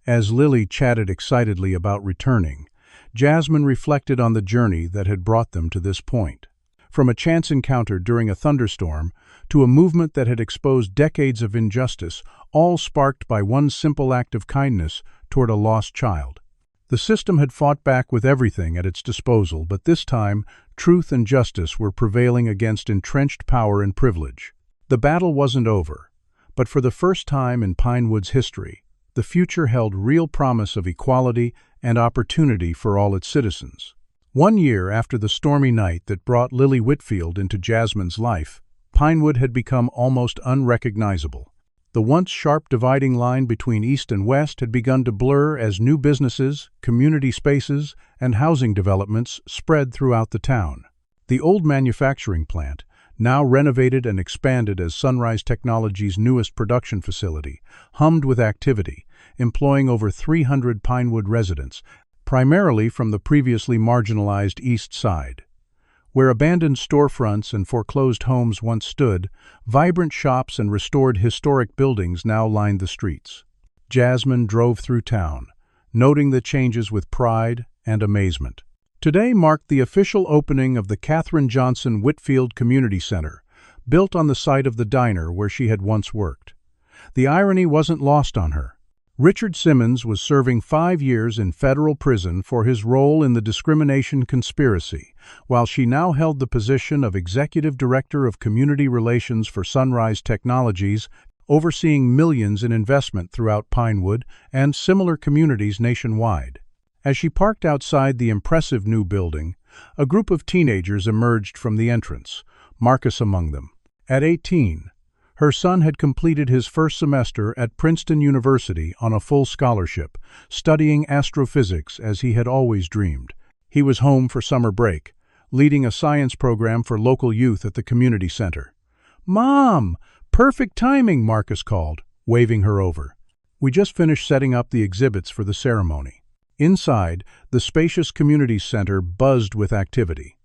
Speaker 1: As Lily chatted excitedly about returning, Jasmine reflected on the journey that had brought them to this point. From a chance encounter during a thunderstorm to a movement that had exposed decades of injustice, all sparked by one simple act of kindness toward a lost child. The system had fought back with everything at its disposal, but this time, truth and justice were prevailing against entrenched power and privilege. The battle wasn't over, but for the first time in Pinewood's history, the future held real promise of equality and opportunity for all its citizens. 1 year after the stormy night that brought Lily Whitfield into Jasmine's life, Pinewood had become almost unrecognizable. The once sharp dividing line between East and West had begun to blur as new businesses, community spaces, and housing developments spread throughout the town. The old manufacturing plant, now renovated and expanded as Sunrise Technology's newest production facility, hummed with activity, employing over 300 Pinewood residents, primarily from the previously marginalized East Side. Where abandoned storefronts and foreclosed homes once stood, vibrant shops and restored historic buildings now lined the streets. Jasmine drove through town, noting the changes with pride and amazement. Today marked the official opening of the Catherine Johnson Whitfield Community Center, built on the site of the diner where she had once worked. The irony wasn't lost on her. Richard Simmons was serving 5 years in federal prison for his role in the discrimination conspiracy, while she now held the position of Executive Director of Community Relations for Sunrise Technologies, overseeing millions in investment throughout Pinewood and similar communities nationwide. As she parked outside the impressive new building, a group of teenagers emerged from the entrance, Marcus among them. At 18, Her son had completed his first semester at Princeton University on a full scholarship, studying astrophysics as he had always dreamed. He was home for summer break, leading a science program for local youth at the community center. "Mom! Perfect timing," Marcus called, waving her over. "We just finished setting up the exhibits for the ceremony." Inside, the spacious community center buzzed with activity.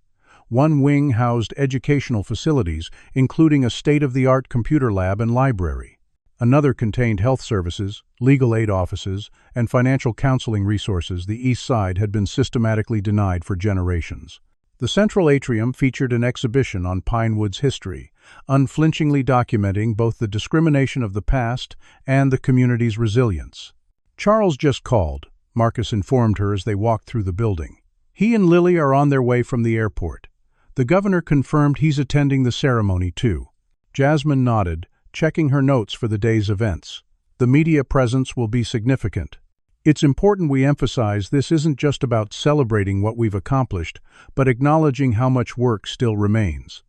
Speaker 1: One wing housed educational facilities, including a state-of-the-art computer lab and library. Another contained health services, legal aid offices, and financial counseling resources the East Side had been systematically denied for generations. The central atrium featured an exhibition on Pinewood's history, unflinchingly documenting both the discrimination of the past and the community's resilience. "Charles just called," Marcus informed her as they walked through the building. "He and Lily are on their way from the airport. The governor confirmed he's attending the ceremony, too." Jasmine nodded, checking her notes for the day's events. "The media presence will be significant. It's important we emphasize this isn't just about celebrating what we've accomplished, but acknowledging how much work still remains."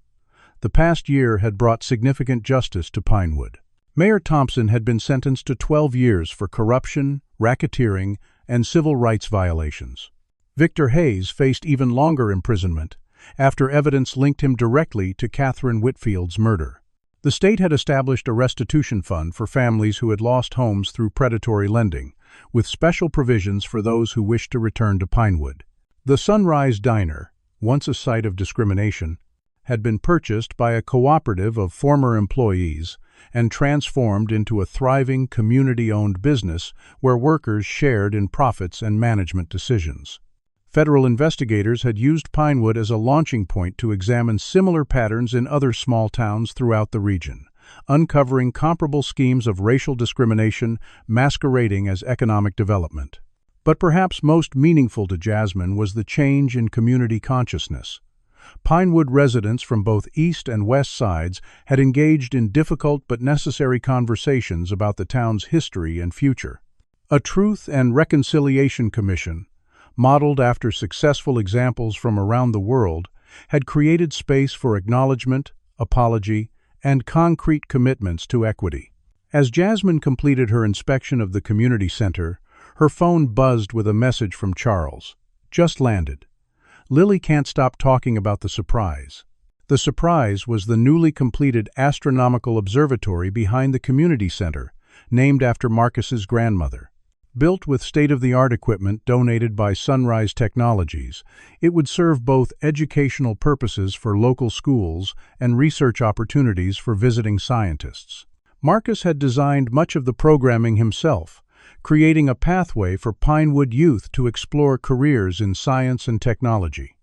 Speaker 1: The past year had brought significant justice to Pinewood. Mayor Thompson had been sentenced to 12 years for corruption, racketeering, and civil rights violations. Victor Hayes faced even longer imprisonment, after evidence linked him directly to Catherine Whitfield's murder. The state had established a restitution fund for families who had lost homes through predatory lending, with special provisions for those who wished to return to Pinewood. The Sunrise Diner, once a site of discrimination, had been purchased by a cooperative of former employees and transformed into a thriving community-owned business where workers shared in profits and management decisions. Federal investigators had used Pinewood as a launching point to examine similar patterns in other small towns throughout the region, uncovering comparable schemes of racial discrimination masquerading as economic development. But perhaps most meaningful to Jasmine was the change in community consciousness. Pinewood residents from both east and west sides had engaged in difficult but necessary conversations about the town's history and future. A Truth and Reconciliation Commission, modeled after successful examples from around the world, had created space for acknowledgement, apology, and concrete commitments to equity. As Jasmine completed her inspection of the community center, her phone buzzed with a message from Charles. "Just landed. Lily can't stop talking about the surprise." The surprise was the newly completed astronomical observatory behind the community center, named after Marcus's grandmother. Built with state-of-the-art equipment donated by Sunrise Technologies, it would serve both educational purposes for local schools and research opportunities for visiting scientists. Marcus had designed much of the programming himself, creating a pathway for Pinewood youth to explore careers in science and technology.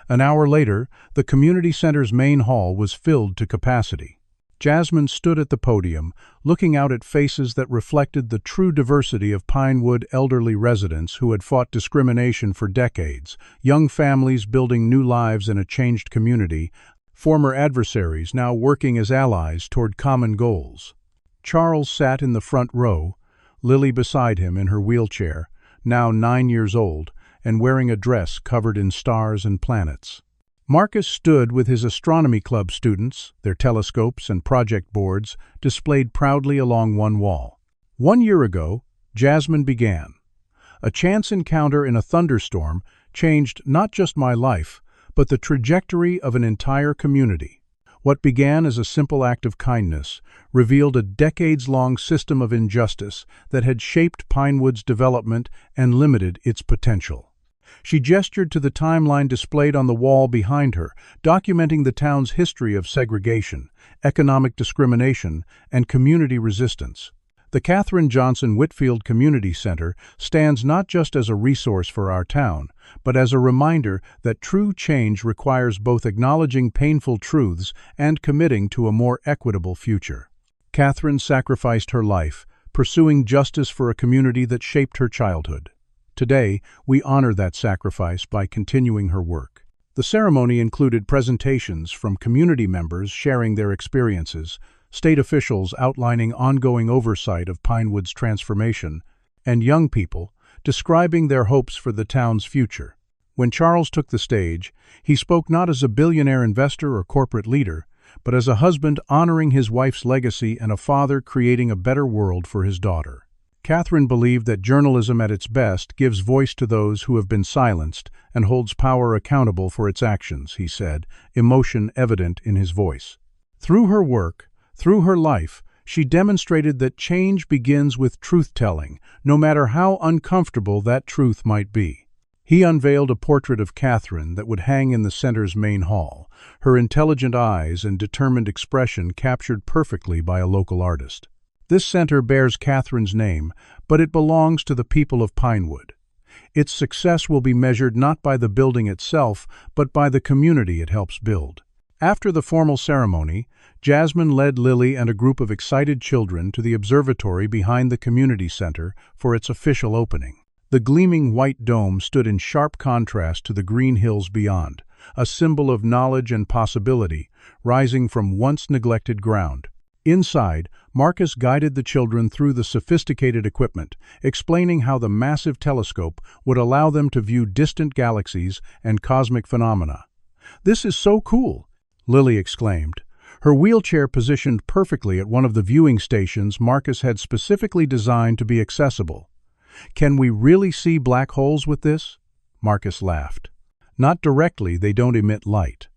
Speaker 1: An hour later, the community center's main hall was filled to capacity. Jasmine stood at the podium, looking out at faces that reflected the true diversity of Pinewood elderly residents who had fought discrimination for decades, young families building new lives in a changed community, former adversaries now working as allies toward common goals. Charles sat in the front row, Lily beside him in her wheelchair, now 9 years old, and wearing a dress covered in stars and planets. Marcus stood with his astronomy club students, their telescopes and project boards displayed proudly along one wall. "1 year ago, Jasmine began. A chance encounter in a thunderstorm changed not just my life, but the trajectory of an entire community. What began as a simple act of kindness revealed a decades-long system of injustice that had shaped Pinewood's development and limited its potential." She gestured to the timeline displayed on the wall behind her, documenting the town's history of segregation, economic discrimination, and community resistance. The Catherine Johnson Whitfield Community Center stands not just as a resource for our town, but as a reminder that true change requires both acknowledging painful truths and committing to a more equitable future. Catherine sacrificed her life, pursuing justice for a community that shaped her childhood. Today, we honor that sacrifice by continuing her work. The ceremony included presentations from community members sharing their experiences, state officials outlining ongoing oversight of Pinewood's transformation, and young people describing their hopes for the town's future. When Charles took the stage, he spoke not as a billionaire investor or corporate leader, but as a husband honoring his wife's legacy and a father creating a better world for his daughter. Catherine believed that journalism at its best gives voice to those who have been silenced and holds power accountable for its actions, he said, emotion evident in his voice. Through her work, through her life, she demonstrated that change begins with truth-telling, no matter how uncomfortable that truth might be. He unveiled a portrait of Catherine that would hang in the center's main hall, her intelligent eyes and determined expression captured perfectly by a local artist. This center bears Catherine's name, but it belongs to the people of Pinewood. Its success will be measured not by the building itself, but by the community it helps build. After the formal ceremony, Jasmine led Lily and a group of excited children to the observatory behind the community center for its official opening. The gleaming white dome stood in sharp contrast to the green hills beyond, a symbol of knowledge and possibility, rising from once neglected ground. Inside, Marcus guided the children through the sophisticated equipment, explaining how the massive telescope would allow them to view distant galaxies and cosmic phenomena. "This is so cool!" Lily exclaimed, her wheelchair positioned perfectly at one of the viewing stations Marcus had specifically designed to be accessible. "Can we really see black holes with this?" Marcus laughed. "Not directly, they don't emit light.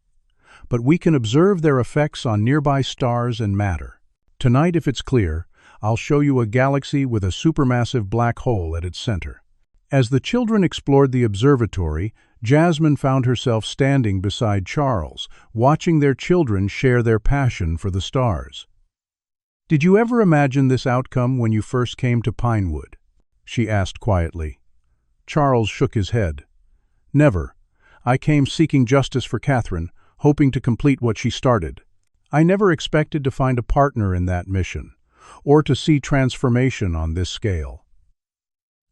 Speaker 1: But we can observe their effects on nearby stars and matter. Tonight, if it's clear, I'll show you a galaxy with a supermassive black hole at its center." As the children explored the observatory, Jasmine found herself standing beside Charles, watching their children share their passion for the stars. "Did you ever imagine this outcome when you first came to Pinewood?" she asked quietly. Charles shook his head. "Never. I came seeking justice for Catherine, hoping to complete what she started. I never expected to find a partner in that mission, or to see transformation on this scale."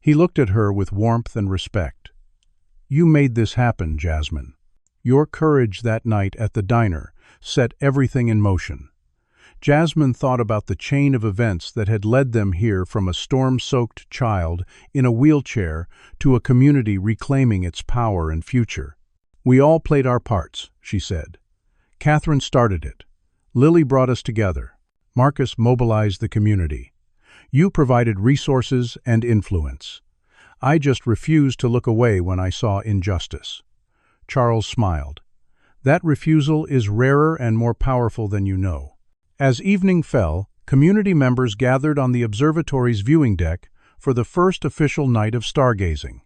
Speaker 1: He looked at her with warmth and respect. "You made this happen, Jasmine. Your courage that night at the diner set everything in motion." Jasmine thought about the chain of events that had led them here, from a storm-soaked child in a wheelchair to a community reclaiming its power and future. "We all played our parts," she said. "Catherine started it. Lily brought us together. Marcus mobilized the community. You provided resources and influence. I just refused to look away when I saw injustice." Charles smiled. "That refusal is rarer and more powerful than you know." As evening fell, community members gathered on the observatory's viewing deck for the first official night of stargazing.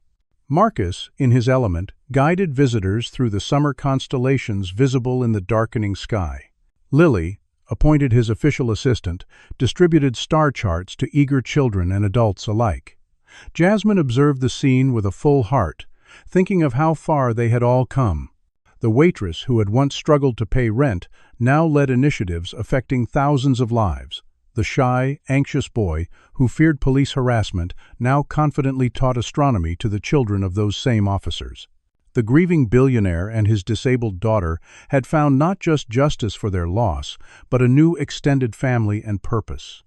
Speaker 1: Marcus, in his element, guided visitors through the summer constellations visible in the darkening sky. Lily, appointed his official assistant, distributed star charts to eager children and adults alike. Jasmine observed the scene with a full heart, thinking of how far they had all come. The waitress, who had once struggled to pay rent, now led initiatives affecting thousands of lives. The shy, anxious boy, who feared police harassment, now confidently taught astronomy to the children of those same officers. The grieving billionaire and his disabled daughter had found not just justice for their loss, but a new extended family and purpose.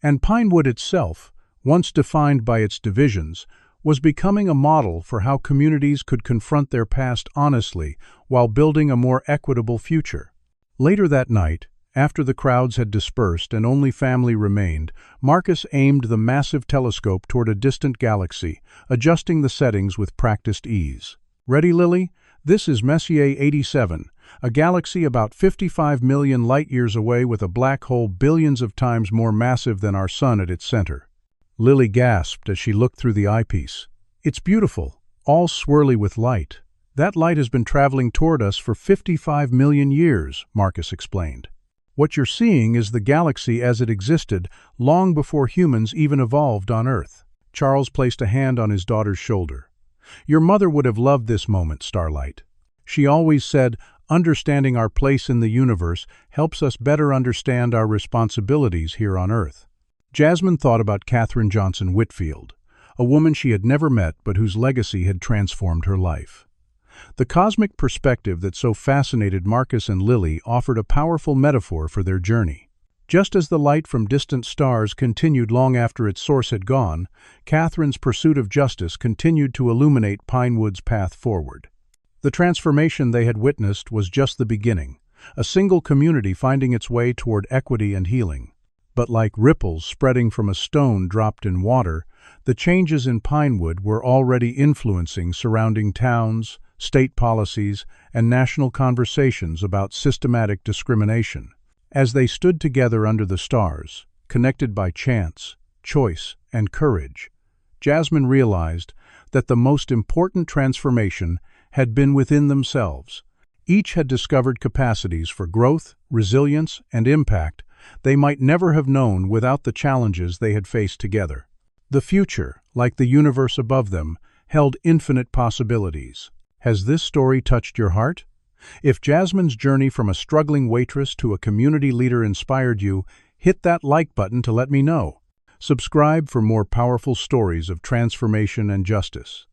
Speaker 1: And Pinewood itself, once defined by its divisions, was becoming a model for how communities could confront their past honestly while building a more equitable future. Later that night, after the crowds had dispersed and only family remained, Marcus aimed the massive telescope toward a distant galaxy, adjusting the settings with practiced ease. "Ready, Lily? This is Messier 87, a galaxy about 55 million light-years away with a black hole billions of times more massive than our Sun at its center." Lily gasped as she looked through the eyepiece. "It's beautiful, all swirly with light. That light has been traveling toward us for 55 million years, Marcus explained. What you're seeing is the galaxy as it existed long before humans even evolved on Earth." Charles placed a hand on his daughter's shoulder. "Your mother would have loved this moment, Starlight. She always said, understanding our place in the universe helps us better understand our responsibilities here on Earth." Jasmine thought about Catherine Johnson Whitfield, a woman she had never met but whose legacy had transformed her life. The cosmic perspective that so fascinated Marcus and Lily offered a powerful metaphor for their journey. Just as the light from distant stars continued long after its source had gone, Catherine's pursuit of justice continued to illuminate Pinewood's path forward. The transformation they had witnessed was just the beginning. a single community finding its way toward equity and healing. But like ripples spreading from a stone dropped in water, the changes in Pinewood were already influencing surrounding towns, state policies, and national conversations about systematic discrimination. As they stood together under the stars, connected by chance, choice, and courage, Jasmine realized that the most important transformation had been within themselves. Each had discovered capacities for growth, resilience, and impact they might never have known without the challenges they had faced together. The future, like the universe above them, held infinite possibilities. Has this story touched your heart? If Jasmine's journey from a struggling waitress to a community leader inspired you, hit that like button to let me know. Subscribe for more powerful stories of transformation and justice.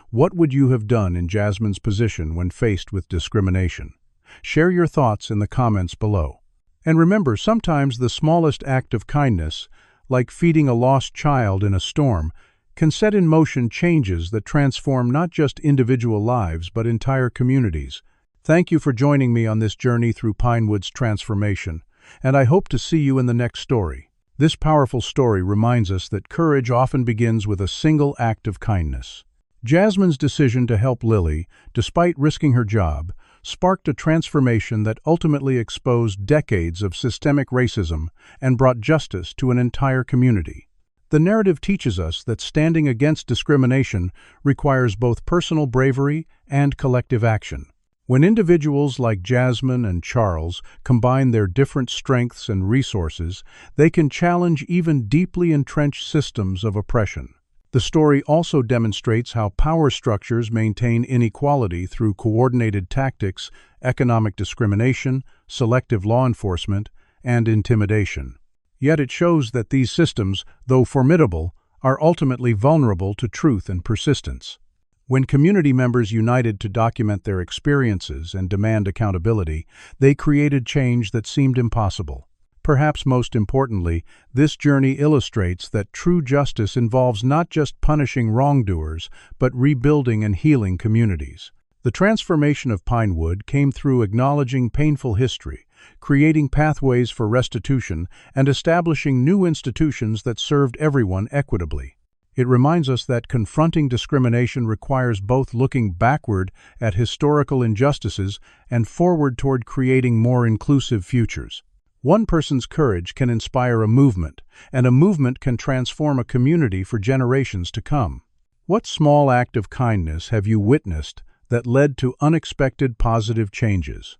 Speaker 1: What would you have done in Jasmine's position when faced with discrimination? Share your thoughts in the comments below. And remember, sometimes the smallest act of kindness, like feeding a lost child in a storm, can set in motion changes that transform not just individual lives but entire communities. Thank you for joining me on this journey through Pinewood's transformation, and I hope to see you in the next story. This powerful story reminds us that courage often begins with a single act of kindness. Jasmine's decision to help Lily, despite risking her job, sparked a transformation that ultimately exposed decades of systemic racism and brought justice to an entire community. The narrative teaches us that standing against discrimination requires both personal bravery and collective action. When individuals like Jasmine and Charles combine their different strengths and resources, they can challenge even deeply entrenched systems of oppression. The story also demonstrates how power structures maintain inequality through coordinated tactics, economic discrimination, selective law enforcement, and intimidation. Yet it shows that these systems, though formidable, are ultimately vulnerable to truth and persistence. When community members united to document their experiences and demand accountability, they created change that seemed impossible. Perhaps most importantly, this journey illustrates that true justice involves not just punishing wrongdoers, but rebuilding and healing communities. The transformation of Pinewood came through acknowledging painful history, creating pathways for restitution, and establishing new institutions that served everyone equitably. It reminds us that confronting discrimination requires both looking backward at historical injustices and forward toward creating more inclusive futures. One person's courage can inspire a movement, and a movement can transform a community for generations to come. What small act of kindness have you witnessed that led to unexpected positive changes?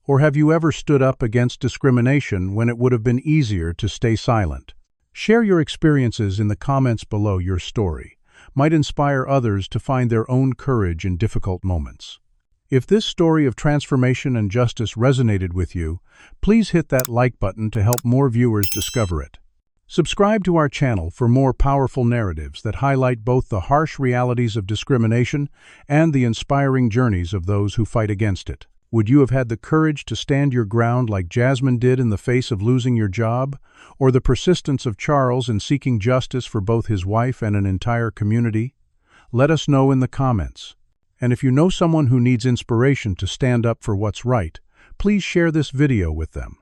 Speaker 1: Or have you ever stood up against discrimination when it would have been easier to stay silent? Share your experiences in the comments below. Your story might inspire others to find their own courage in difficult moments. If this story of transformation and justice resonated with you, please hit that like button to help more viewers discover it. Subscribe to our channel for more powerful narratives that highlight both the harsh realities of discrimination and the inspiring journeys of those who fight against it. Would you have had the courage to stand your ground like Jasmine did in the face of losing your job, or the persistence of Charles in seeking justice for both his wife and an entire community? Let us know in the comments. And if you know someone who needs inspiration to stand up for what's right, please share this video with them.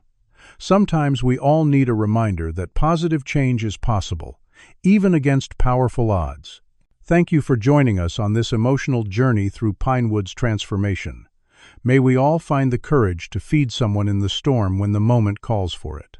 Speaker 1: Sometimes we all need a reminder that positive change is possible, even against powerful odds. Thank you for joining us on this emotional journey through Pinewood's transformation. May we all find the courage to feed someone in the storm when the moment calls for it.